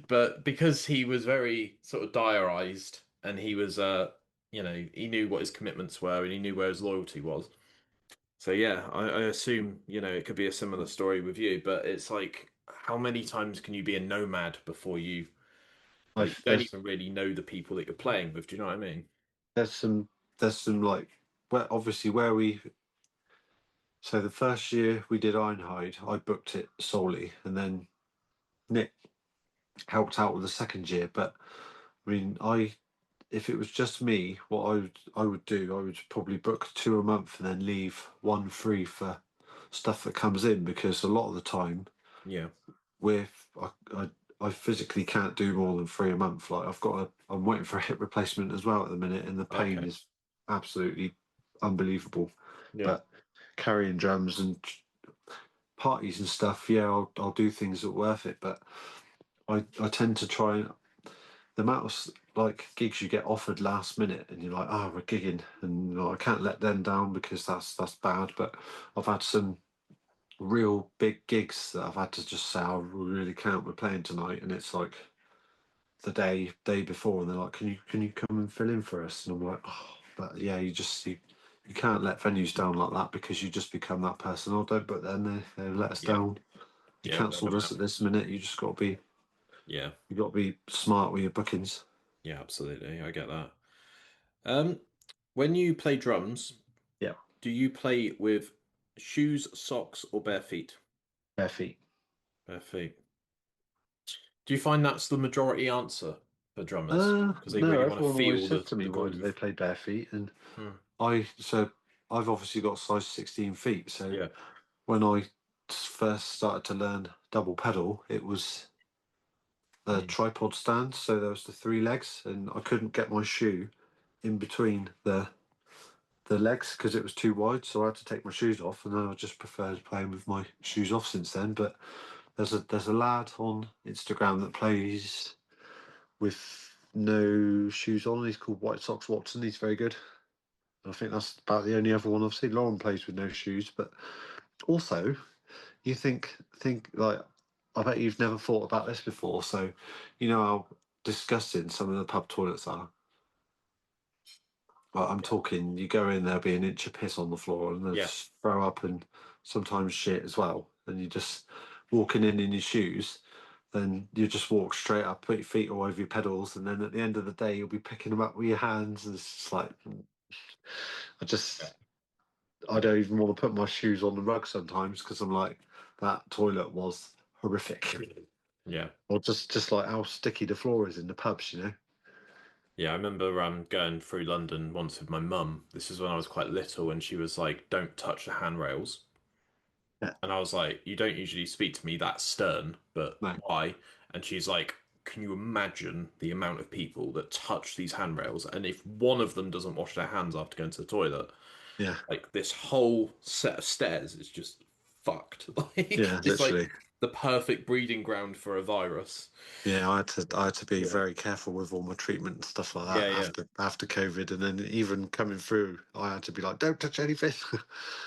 But because he was very sort of diarized, and he was he knew what his commitments were, and he knew where his loyalty was. So yeah, I assume, it could be a similar story with you, but it's like, how many times can you be a nomad before you like, you don't There's even really know the people that you're playing with? Do you know what I mean? there's some like where obviously where we so the first year we did Ironhide, I booked it solely, and then Nick helped out with the second year. But I mean, if it was just me, what I would do, I would probably book two a month and then leave one free for stuff that comes in, because a lot of the time Yeah. with I physically can't do more than three a month. Like I'm waiting for a hip replacement as well at the minute, and the pain Okay. is absolutely unbelievable. Yeah. But carrying drums and parties and stuff, yeah, I'll do things that are worth it. But I tend to try and the amount of like gigs you get offered last minute, and you're like, oh, we're gigging, and I can't let them down because that's bad. But I've had some real big gigs that I've had to just say, oh, we really can't. We're playing tonight, and it's like the day before, and they're like, can you come and fill in for us? And I'm like, oh, but yeah, you can't let venues down like that, because you just become that person. Oh, don't. But then they let us Yeah. down. You Yeah. Word cancelled of us mouth. at this minute. You just got to be Yeah. you got to be smart with your bookings. Yeah, absolutely. I get that. Um, when you play drums, Yeah, do you play with shoes, socks, or bare feet? bare feet. Bare feet. Do you find that's the majority answer for drummers? Because they No, really want to everyone always feel said the, to me, the why do they groove. play bare feet? And Hmm. so I've obviously got size 16 feet. So Yeah. when I first started to learn double pedal, it was a Hmm. tripod stand. So there was the three legs, and I couldn't get my shoe in between the legs because it was too wide. So I had to take my shoes off, and then I just preferred playing with my shoes off since then. But there's a lad on Instagram that plays with no shoes on. He's called White Sox Watson. He's very good. I think that's about the only other one I've seen. Lauren plays with no shoes, but also you think like I bet you've never thought about this before. So you know how disgusting some of the pub toilets are. Like, I'm talking, you go in, there'll be an inch of piss on the floor, and Yeah. there's throw up and sometimes shit as well. And you just walking in your shoes, then you just walk straight up, put your feet all over your pedals, and then at the end of the day, you'll be picking them up with your hands. And it's just like, I Yeah. just, I don't even want to put my shoes on the rug sometimes, because I'm like, that toilet was horrific. Yeah. Or just like how sticky the floor is in the pubs, you know? Yeah, I remember going through London once with my mum. This is when I was quite little, and she was like, "Don't touch the handrails." Yeah. And I was like, "You don't usually speak to me that stern, but No. why?" And she's like, "Can you imagine the amount of people that touch these handrails? And if one of them doesn't wash their hands after going to the toilet, Yeah. like this whole set of stairs is just fucked. Like Yeah, it's like literally. the perfect breeding ground for a virus." Yeah, I had to be Yeah. very careful with all my treatment and stuff like Yeah, that yeah. after COVID, and then even coming through, I had to be like, don't touch anything.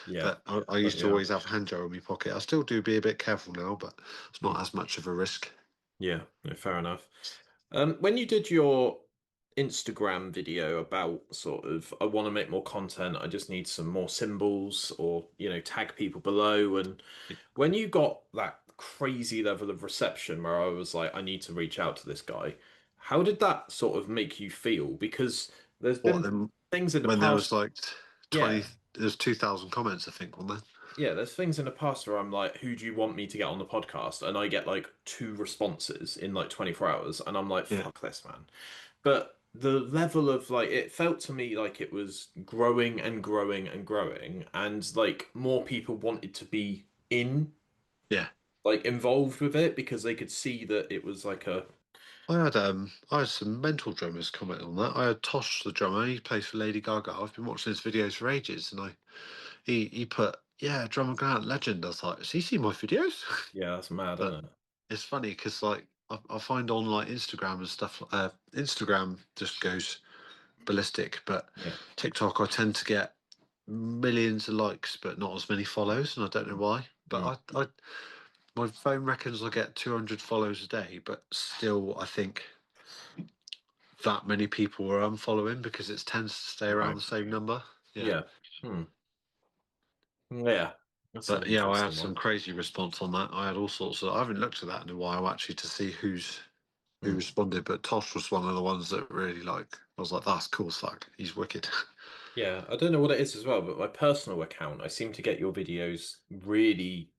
Yeah. But I used Bloody to hell. always have a hand gel in my pocket. I still do be a bit careful now, but it's not Hmm. as much of a risk. Yeah, no, fair enough. When you did your Instagram video about sort of, I want to make more content, I just need some more symbols, or, tag people below. And when you got that crazy level of reception where I was like, I need to reach out to this guy, how did that sort of make you feel? Because there's What been then? things in the When there was past, like yeah, 20, there's 2,000 comments, I think, on there. yeah, there's things in the past where I'm like, who do you want me to get on the podcast? And I get like two responses in like 24 hours, and I'm like, Yeah, fuck this, man. But the level of like, it felt to me like it was growing and growing and growing, and like more people wanted to be yeah. like involved with it because they could see that it was like a, I had some mental drummers comment on that. I had Tosh, the drummer. He plays for Lady Gaga. I've been watching his videos for ages, and he put, yeah, drummer Grant legend. I was like, has he seen my videos? Yeah, that's mad, But isn't it? it's funny because like I find on like Instagram and stuff, Instagram just goes ballistic, but Yeah. TikTok I tend to get millions of likes but not as many follows, and I don't know why. Mm. But I my phone reckons I get 200 follows a day, but still I think that many people are unfollowing because it tends to stay around Right. the same number. Yeah. Yeah. Hmm. Yeah. That's an But yeah, I had interesting some one. crazy response on that. I had all sorts of. I haven't looked at that in a while actually to see who Hmm. responded. But Tosh was one of the ones that really like. I was like, "That's cool, fuck. He's wicked." Yeah, I don't know what it is as well, but my personal account, I seem to get your videos really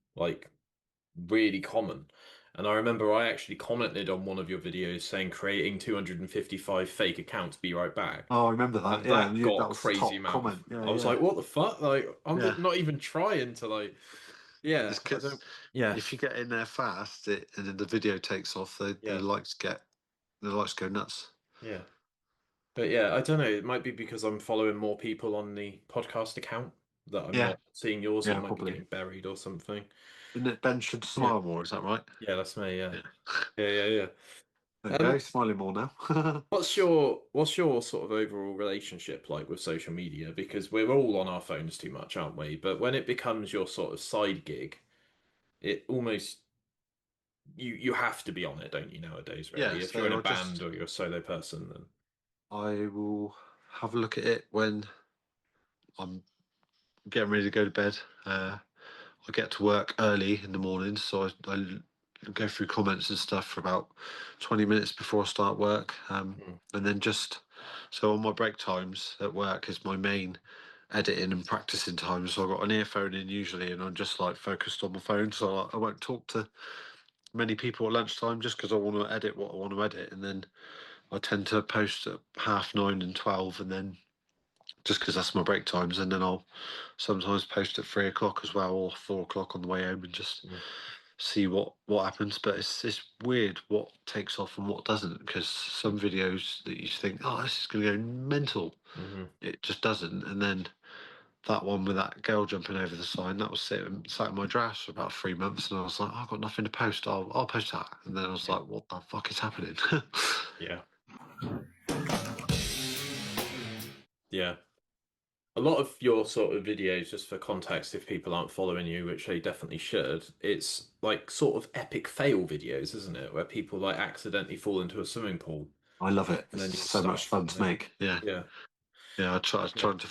common. And I remember I actually commented on one of your videos saying creating 255 fake accounts, be right back. Oh, I remember that. And Yeah, that and got a that was the crazy top amount of, comment. Yeah, I was yeah, like, what the fuck? Like, yeah. not even trying to yeah, It's I because don't, yeah, if you get in there fast, and then the video takes off, yeah, the likes go nuts. yeah. But yeah, I don't know. It might be because I'm following more people on the podcast account that I'm Yeah, not seeing yours. It yeah, might be probably. getting buried or something. Isn't it Ben should Yeah. smile more? Is that right? Yeah, that's me. Yeah. Yeah. Yeah. There you go. Um, He's smiling more now. what's your sort of overall relationship like with social media? Because we're all on our phones too much, aren't we? But when it becomes your sort of side gig, it almost you have to be on it, don't you, nowadays, Yeah. really? If you're in So a band or you're a solo person, then I will have a look at it when I'm getting ready to go to bed. I get to work early in the morning, so I go through comments and stuff for about 20 minutes before I start work. mm, And then just so on my break times at work is my main editing and practicing time. So I've got an earphone in usually, and I'm just like focused on my phone. So I won't talk to many people at lunchtime just because I want to edit what I want to edit. And then I tend to post at 9:30 and 12, and then just because that's my break times, and then I'll sometimes post at 3 o'clock as well, or 4 o'clock on the way home, and just mm, see what happens. But it's weird what takes off and what doesn't, because some videos that you think, oh, this is going to go mental, mhm. it just doesn't. And then that one with that girl jumping over the sign, that was sat in my drafts for about 3 months, and I was like, oh, I've got nothing to post. I'll post that. And then I was Yeah, like, what the fuck is happening? yeah, yeah. A lot of your sort of videos, just for context, if people aren't following you, which they definitely should, it's like sort of epic fail videos, isn't it? Where people like accidentally fall into a swimming pool I love it. and It's then you're so much stuck fun and to they, make. Yeah. yeah, Yeah, I was yeah, trying to.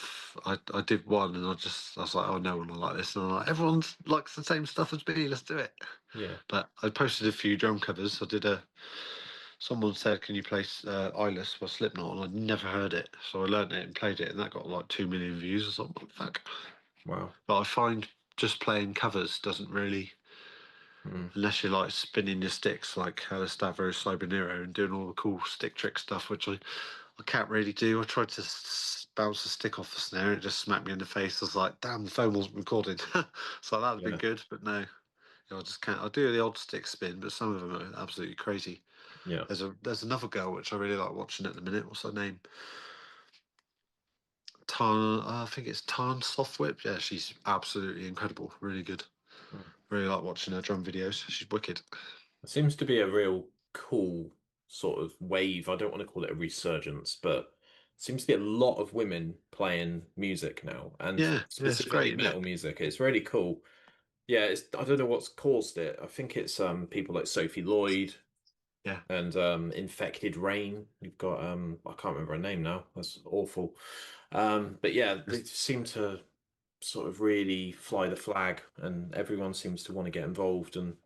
I did one, and I was like, oh, no one will like this, and I'm like, everyone likes the same stuff as me. Let's do it. yeah, But I posted a few drum covers. I did a. Someone said, "Can you play Eyeless by Slipknot?" And I'd never heard it, so I learned it and played it, and that got like 2 million views or something. Fuck. wow, But I find just playing covers doesn't really, mm, unless you're like spinning your sticks like Stavros Cyber Nero and doing all the cool stick trick stuff, which I can't really do. I tried to bounce a stick off the snare, and it just smacked me in the face. I was like, damn, the phone wasn't recording. So that'd have been yeah, good, but no, I just can't. I do the odd stick spin, but some of them are absolutely crazy. yeah. There's another girl which I really like watching at the minute. What's her name? Tarn. I think it's Tarn Soft Whip. Yeah, she's absolutely incredible. Really good. Mm. Really like watching her drum videos. She's wicked. It seems to be a real cool sort of wave. I don't want to call it a resurgence, but seems to be a lot of women playing music now, and Yeah, yeah, it's specifically great, isn't metal it? music. It's really cool. Yeah, it's I don't know what's caused it. I think it's people like Sophie Lloyd Yeah, and Infected Rain. You've got I can't remember her name now. That's awful. But yeah, they there's, seem to sort of really fly the flag, and everyone seems to want to get involved. And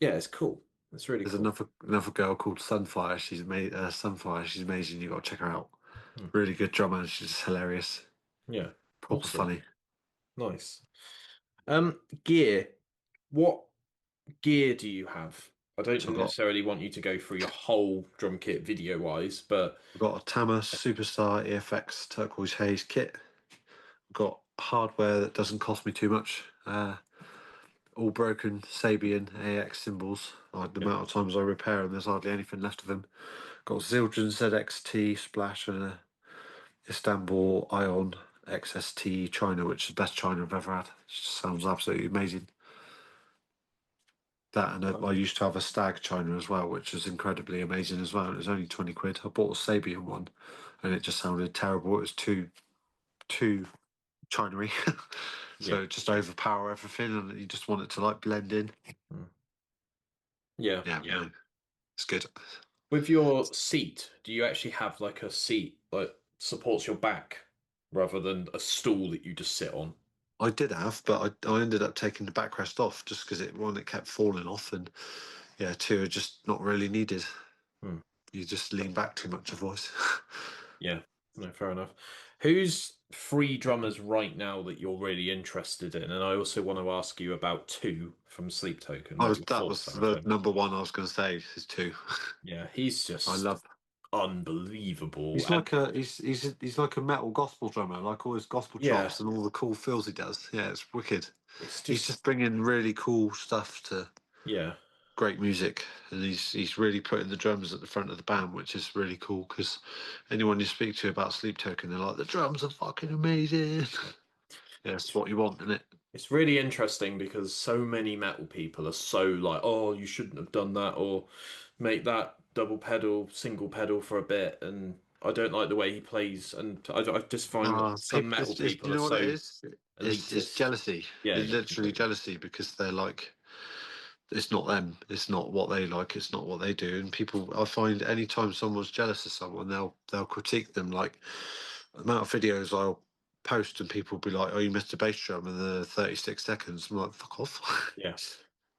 yeah, it's cool. It's really there's cool. another girl called Sunfire. She's made Sunfire. She's amazing. You got to check her out. Hmm. Really good drummer. She's hilarious. Yeah, Proper awesome. funny. Nice. Gear. What gear do you have? I don't So necessarily want you to go through your whole drum kit video wise, but I've got a Tama Superstar EFX Turquoise Haze kit. I've got hardware that doesn't cost me too much. All broken Sabian AX cymbals. Like the yeah, amount of times I repair them, there's hardly anything left of them. Got Zildjian ZXT Splash and a Istanbul Ion XST China, which is the best China I've ever had. It just sounds absolutely amazing. That and I used to have a Stag China as well, which was incredibly amazing as well. It was only 20 quid. I bought a Sabian one, and it just sounded terrible. It was too Chinery, Yeah. so it just overpower everything, and you just want it to like blend in. Mm. Yeah. Yeah, no, it's good. With your seat, do you actually have like a seat that supports your back rather than a stool that you just sit on? I did have, but I ended up taking the backrest off just because it kept falling off, and yeah, two are just not really needed. Hmm. You just lean back too much, otherwise. Yeah, no, fair enough. Who's free drummers right now that you're really interested in? And I also want to ask you about two from Sleep Token. They're your That fourth was time the friend. number one I was going to say is two. Yeah, he's I just love. unbelievable. He's And like he's like a metal gospel drummer, like all his gospel yeah, chops and all the cool fills he does. Yeah, it's wicked. it's He's just just, bringing really cool stuff to yeah, great music, and he's really putting the drums at the front of the band, which is really cool because anyone you speak to about Sleep Token, they're like, the drums are fucking amazing. Yeah, it's what you want, isn't it? it's really interesting because so many metal people are so like, oh, you shouldn't have done that, or make that double pedal, single pedal for a bit. And I don't like the way he plays. And I just find that some metal Do people you are know what it so is? It's elitist. jealousy. Yeah, It's yeah, literally completely. jealousy because they're like, it's not them. It's not what they like. It's not what they do. And people, I find, anytime someone's jealous of someone, they'll critique them. Like the amount of videos I'll post, and people will be like, "Oh, you missed a bass drum in the 36 seconds." I'm like, "Fuck off." Yeah,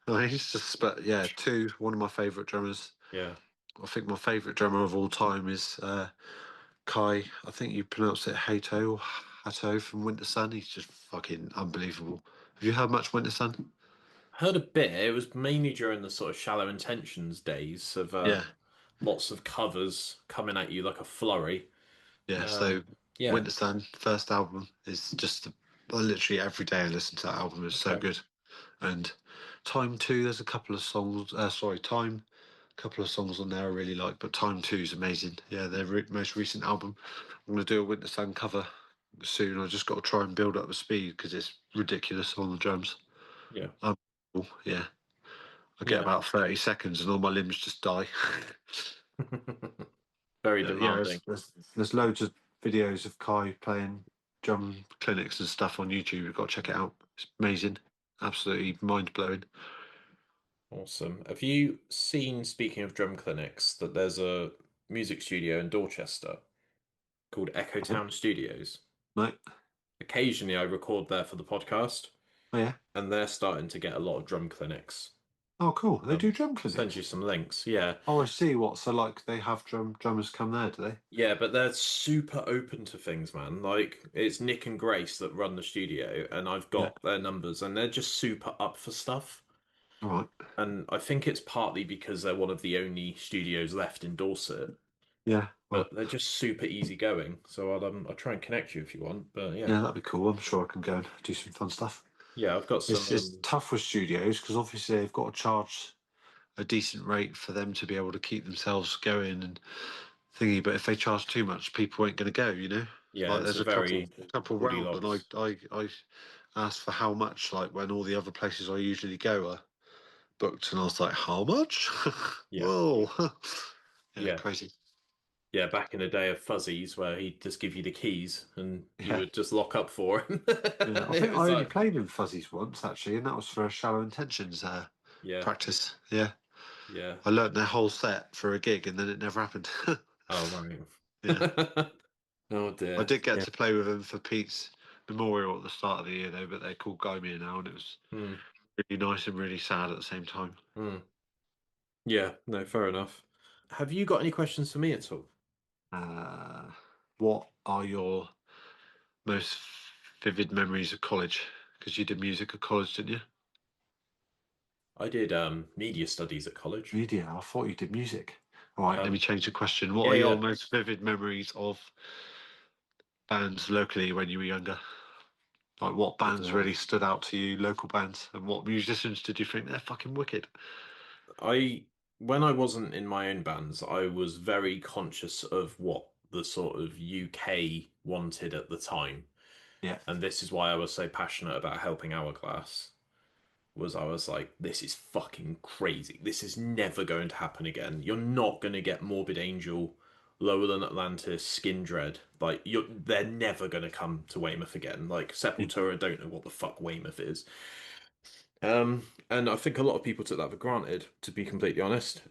I mean, it's just, but yeah, two. One of my favourite drummers. yeah. I think my favourite drummer of all time is Kai. I think you pronounce it Hato or Hato from Winter Sun. He's just fucking unbelievable. Have you heard much Winter Sun? Heard a bit. It was mainly during the sort of Shallow Intentions days of Yeah. lots of covers coming at you like a flurry. Yeah, Um, so yeah. Winter Sun, first album, is just literally every day I listen to that album. It's so Okay. good. And Time 2, there's a couple of songs. Sorry, Time, a couple of songs on there I really like, but Time 2 is amazing. Yeah, their most recent album. I'm going to do a Winter Sun cover soon. I just got to try and build up the speed because it's ridiculous on the drums. Yeah. Um, yeah, I get Yeah. about 30 seconds and all my limbs just die. Very Yeah, demanding. there's loads of videos of Kai playing drum clinics and stuff on YouTube. You've got to check it out. It's amazing, absolutely mind blowing. Awesome. Have you seen, speaking of drum clinics, that there's a music studio in Dorchester called Echo Town Studios? No, Occasionally I record there for the podcast, oh yeah, and they're starting to get a lot of drum clinics. oh cool. They do drum Send you clinics. some links. Yeah. Oh, I see. What? So like they have drummers come there, do they? Yeah, but they're super open to things, man. Like it's Nick and Grace that run the studio, and I've Yeah. got their numbers, and they're just super up for stuff. All right. And I think it's partly because they're one of the only studios left in Dorset, Yeah. Well, but they're just super easygoing. So I'll try and connect you if you want. But yeah, yeah, that'd be cool. I'm sure I can go and do some fun stuff. yeah, I've got some. It's tough with studios because obviously they've got to charge a decent rate for them to be able to keep themselves going and thingy. But if they charge too much, people ain't going to go. You know, Yeah, like it's there's a a couple very round, and Goldilocks. I asked for how much, like when all the other places I usually go are booked, and I was like, how much? Yeah, Whoa, yeah, yeah, crazy. yeah. Back in the day of fuzzies, where he'd just give you the keys and you Yeah, would just lock up for him. yeah. I It think was I only like, played in Fuzzies once actually, and that was for a Shallow Intentions yeah, practice. Yeah, yeah. I learnt their whole set for a gig, and then it never happened. Oh, right. Yeah. Oh I dear. did get Yeah. to play with them for Pete's memorial at the start of the year, though, but they're called Gymea now, and it was Hmm. really nice and really sad at the same time. Hmm. Yeah. No, fair enough. Have you got any questions for me at all? Uh, what are your most vivid memories of college? Because you did music at college, didn't you? I did media studies at college. Media. I thought you did music. All right, let me Um, change the question. What yeah, are your yeah. most vivid memories of bands locally when you were younger? Like, what bands really stood out to you, local bands, and what musicians did you think they're fucking wicked? I when I wasn't in my own bands, I was very conscious of what the sort of UK wanted at the time. Yeah. And this is why I was so passionate about helping Hourglass. I was like, this is fucking crazy. This is never going to happen again. You're not going to get Morbid Angel, Lower Than Atlantis, Skin Dread. Like they're never going to come to Weymouth again. Like Sepultura don't know what the fuck Weymouth is. And I think a lot of people took that for granted, to be completely honest.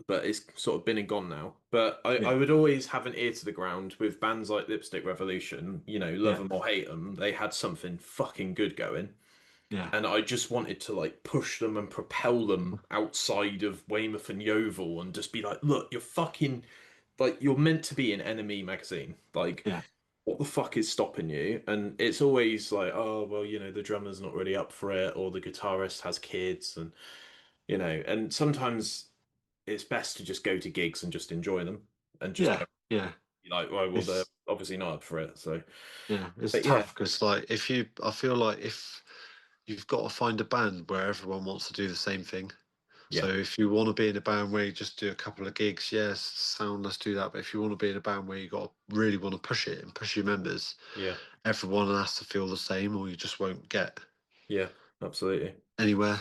But it's sort of been and gone now. But I Yeah. would always have an ear to the ground with bands like Lipstick Revolution, love Yeah. them or hate them, they had something fucking good going. Yeah. And I just wanted to like push them and propel them outside of Weymouth and Yeovil and just be like, look, you're fucking like you're meant to be in Enemy magazine. Like, Yeah. what the fuck is stopping you? And it's always like, oh well, the drummer's not really up for it, or the guitarist has kids, and and sometimes it's best to just go to gigs and just enjoy them and just go Yeah. Yeah. like, well, they're It's obviously not up for it. So, yeah. It's but yeah, tough because like I feel like if you've got to find a band where everyone wants to do the same thing. So yeah, if you want to be in a band where you just do a couple of gigs, yes, sound, let's do that. But if you want to be in a band where you got really want to push it and push your members, yeah, everyone has to feel the same, or you just won't get yeah, absolutely. anywhere.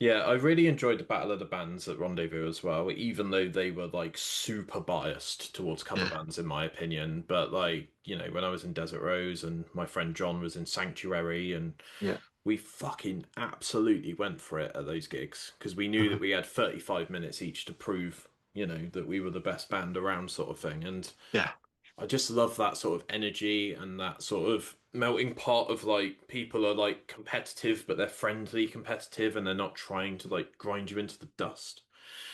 Yeah, I really enjoyed the Battle of the Bands at Rendezvous as well, even though they were like super biased towards cover Yeah, bands, in my opinion. But like, when I was in Desert Rose and my friend John was in Sanctuary, and yeah, we fucking absolutely went for it at those gigs because we knew that uh-huh. we had 35 minutes each to prove, that we were the best band around, sort of thing. And Yeah, I just love that sort of energy and that sort of melting pot of like people are like competitive, but they're friendly competitive and they're not trying to like grind you into the dust.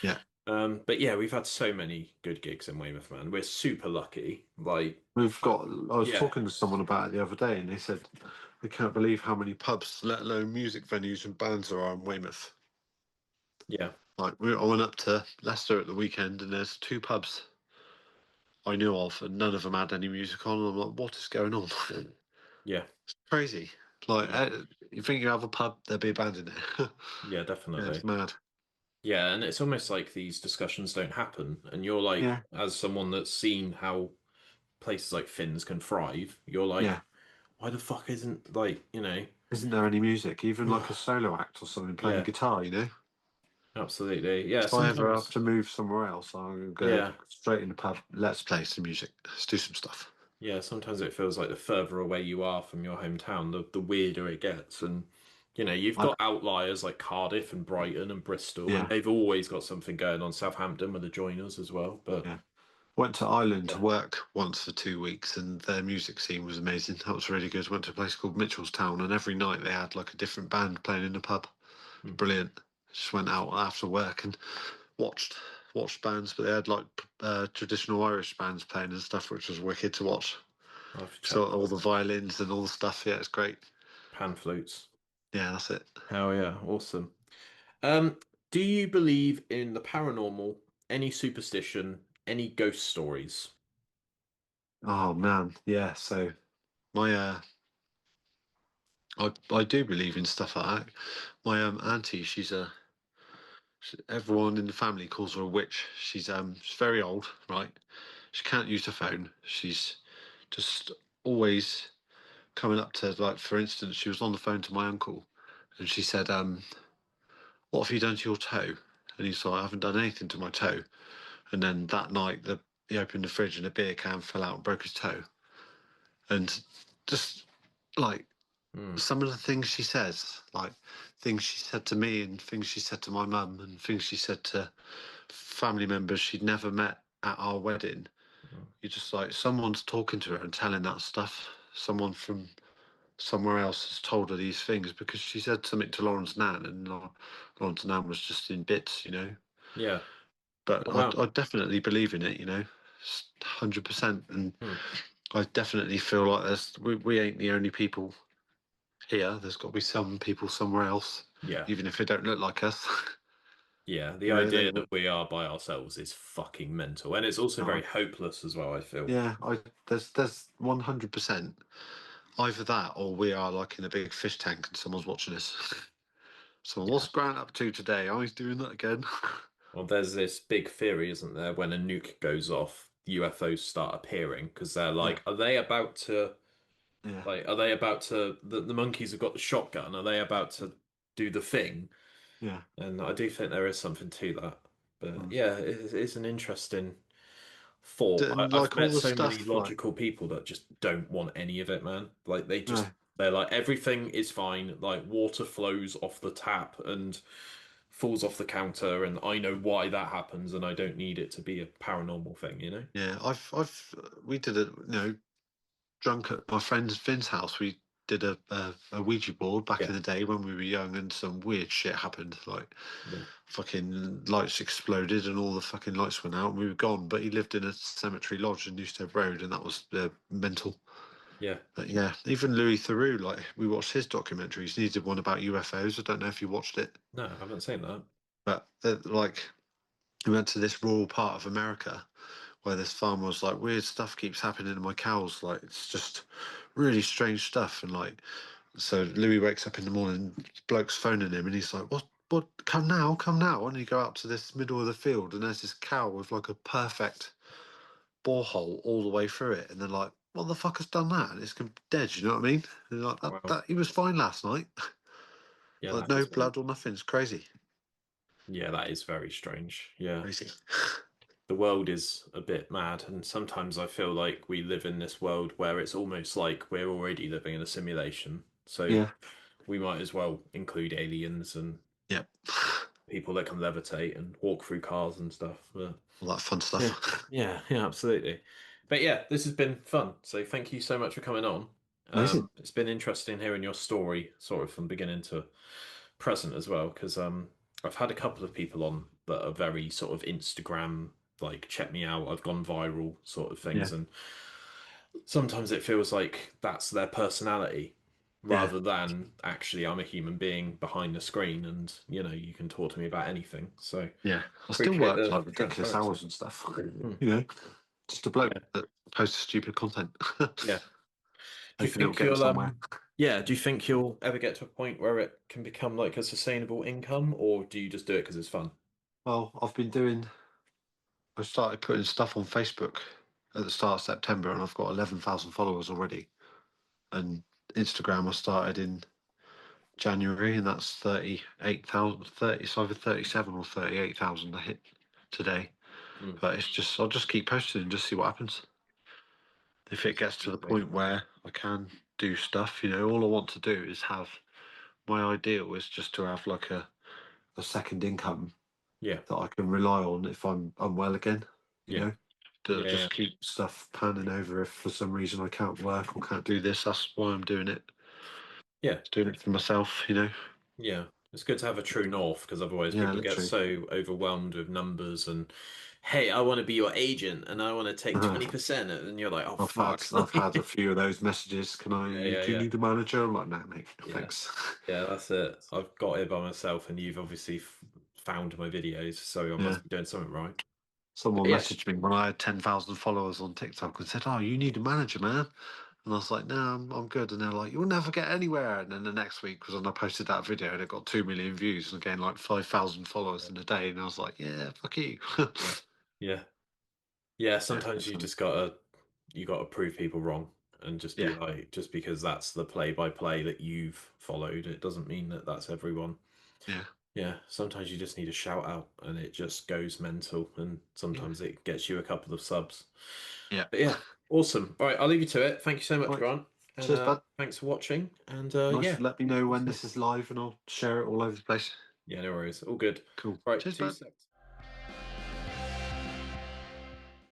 yeah. But yeah, we've had so many good gigs in Weymouth, man. We're super lucky. Like, We've got. I was yeah, talking to someone about it the other day, and they said they can't believe how many pubs, let alone music venues and bands, there are in Weymouth. yeah, Like I went up to Leicester at the weekend, and there's two pubs I knew of, and none of them had any music on. And I'm like, what is going on? yeah, Crazy. Like, yeah, you think you have a pub, there'd be a band in it. yeah, Yeah, it's definitely. mad. Yeah, and it's almost like these discussions don't happen. And you're like, Yeah, as someone that's seen how places like Finn's can thrive, you're like, yeah. why the fuck isn't like, Isn't there any music, even like a solo act or something playing yeah, guitar? absolutely. Yeah, If I ever have sometimes, to move somewhere else, I'll go yeah, straight in the pub. Let's play some music. Let's do some stuff. yeah, sometimes it feels like the further away you are from your hometown, the weirder it gets. And, you've I, got outliers like Cardiff and Brighton and Bristol, and yeah, they've always got something going on. Southampton with the joiners as well. But yeah. Went to Ireland to yeah, work once for 2 weeks, and their music scene was amazing. That was really good. Went to a place called Mitchellstown, and every night they had like a different band playing in the pub. mm, Brilliant. Just went out after work and watched watched bands, but they had like traditional Irish bands playing and stuff, which was wicked to watch. I'll have to check So all the violins and all the stuff. Yeah, it's great. pan flutes. Yeah, that's it. Hell yeah, awesome. Um, do you believe in the paranormal, any superstition, any ghost stories? Oh man, yeah. So my I do believe in stuff like that. My auntie, everyone in the family calls her a witch. She's very old, right? She can't use her phone. She's just always coming up to, like, for instance, she was on the phone to my uncle, and she said, "What have you done to your toe?" And he's like, "I haven't done anything to my toe." And then that night, he opened the fridge and a beer can fell out and broke his toe. And just like Hmm. some of the things she says, like things she said to me and things she said to my mum and things she said to family members she'd never met at our wedding. You're just like, someone's talking to her and telling that stuff. Someone from somewhere else has told her these things because she said something to Lauren's nan, and Lauren's nan was just in bits. Yeah. But Oh, I wow. definitely believe in it, 100%. And Hmm. I definitely feel like we ain't the only people here. There's got to be some people somewhere else, Yeah. even if they don't look like us. Yeah. The you know, idea they. that we are by ourselves is fucking mental. And it's also very No, hopeless as well, I feel. yeah, there's 100% either that or we are like in a big fish tank and someone's watching us. So Yeah. what's Grant up to today? Oh, he's doing that again. Well, there's this big theory, isn't there? When a nuke goes off, UFOs start appearing because they're Yeah, like, are they about to Yeah. Like, are they about to? The monkeys have got the shotgun. Are they about to do the thing? Yeah. And I do think there is something to that. But Mm. yeah, it's an interesting thought. And I've like all met the so many stuff, like, logical people that just don't want any of it, man. Like no. they're like everything is fine. Like water flows off the tap and falls off the counter, and I know why that happens, and I don't need it to be a paranormal thing, you know? Yeah, we did a, drunk at my friend Finn's house. We did a Ouija board back Yeah, in the day when we were young, and some weird shit happened. Like, yeah, fucking lights exploded and all the fucking lights went out, and we were gone. But he lived in a cemetery lodge in Newstead Road, and that was mental. yeah. But yeah, even Louis Theroux, like, we watched his documentaries. He did one about UFOs. I don't know if you watched it, No, I haven't seen that. but like, we went to this rural part of America where this farmer was like, weird stuff keeps happening to my cows. Like, it's just really strange stuff. And like, so Louis wakes up in the morning, bloke's phoning him, and he's like, what, come now, come now. And he go out to this middle of the field, and there's this cow with like a perfect borehole all the way through it. And they're like, what the fuck has done that? And it's dead, you know what I mean? And they're like, Wow. that he was fine last night. Yeah, Like, that no is blood or nothing. It's crazy. yeah, that is very strange. Yeah. Crazy. The world is a bit mad, and sometimes I feel like we live in this world where it's almost like we're already living in a simulation. So Yeah. we might as well include aliens and Yep. people that can levitate and walk through cars and stuff. But All that fun yeah, stuff. yeah, absolutely. But yeah, this has been fun. So thank you so much for coming on. Amazing. It's been interesting hearing your story, sort of from beginning to present as well, because I've had a couple of people on that are very sort of Instagram, like check me out, I've gone viral sort of Yeah. things, and sometimes it feels like that's their personality Yeah. rather than actually I'm a human being behind the screen and you can talk to me about anything. So Yeah, I still appreciate work the like ridiculous transparency. hours and stuff. Hmm. You know, just a bloke Yeah, that posts stupid content, yeah. Do you hoping it'll think get him you'll somewhere. yeah, do you think you'll ever get to a point where it can become like a sustainable income, or do you just do it because it's fun? Well, I started putting stuff on Facebook at the start of September, and I've got 11,000 followers already. And Instagram, I started in January, and that's 38,000. It's either 37 or 38,000 I hit today. Mm, But I'll just keep posting and just see what happens. If it gets to the definitely. point where I can do stuff, all I want to do is have my ideal is just to have like a second income Yeah, that I can rely on if I'm unwell again, you yeah, know, to yeah, yeah, just keep stuff panning over if for some reason I can't work or can't do this. That's why I'm doing it. yeah, Doing it for myself. yeah. It's good to have a true north because otherwise Yeah, people get literally. so overwhelmed with numbers and, hey, I want to be your agent and I want to take Uh, 20%, and you're like, oh fuck. I've had a few of those messages. Yeah, yeah, Do you yeah, need a manager? I'm like, no, mate, yeah, thanks. yeah. That's it. I've got it by myself, and you've obviously found my videos, so I Yeah. must be doing something right. Someone But yeah, messaged me when I had 10,000 followers on TikTok and said, "Oh, you need a manager, man." And I was like, "No, I'm good." And they're like, "You'll never get anywhere." And then the next week was when I posted that video and it got 2 million views and gained like 5,000 followers in a day. And I was like, "Yeah, fuck you." yeah, yeah, yeah. Yeah, Sometimes it's you funny. just you gotta prove people wrong and just be Yeah, like, just because that's the play by play that you've followed, it doesn't mean that that's everyone. yeah, Yeah, sometimes you just need a shout out and it just goes mental, and yeah, sometimes it gets you a couple of subs. yeah. But yeah, awesome. All right, I'll leave you to it. Thank you so much, Right. Grant. And Cheers, bud. thanks for watching. And Nice. yeah, Let me know speak when soon. this is live and I'll share it all over the place. Yeah, no worries. All good. Cool. All right, Cheers, two bud. seconds.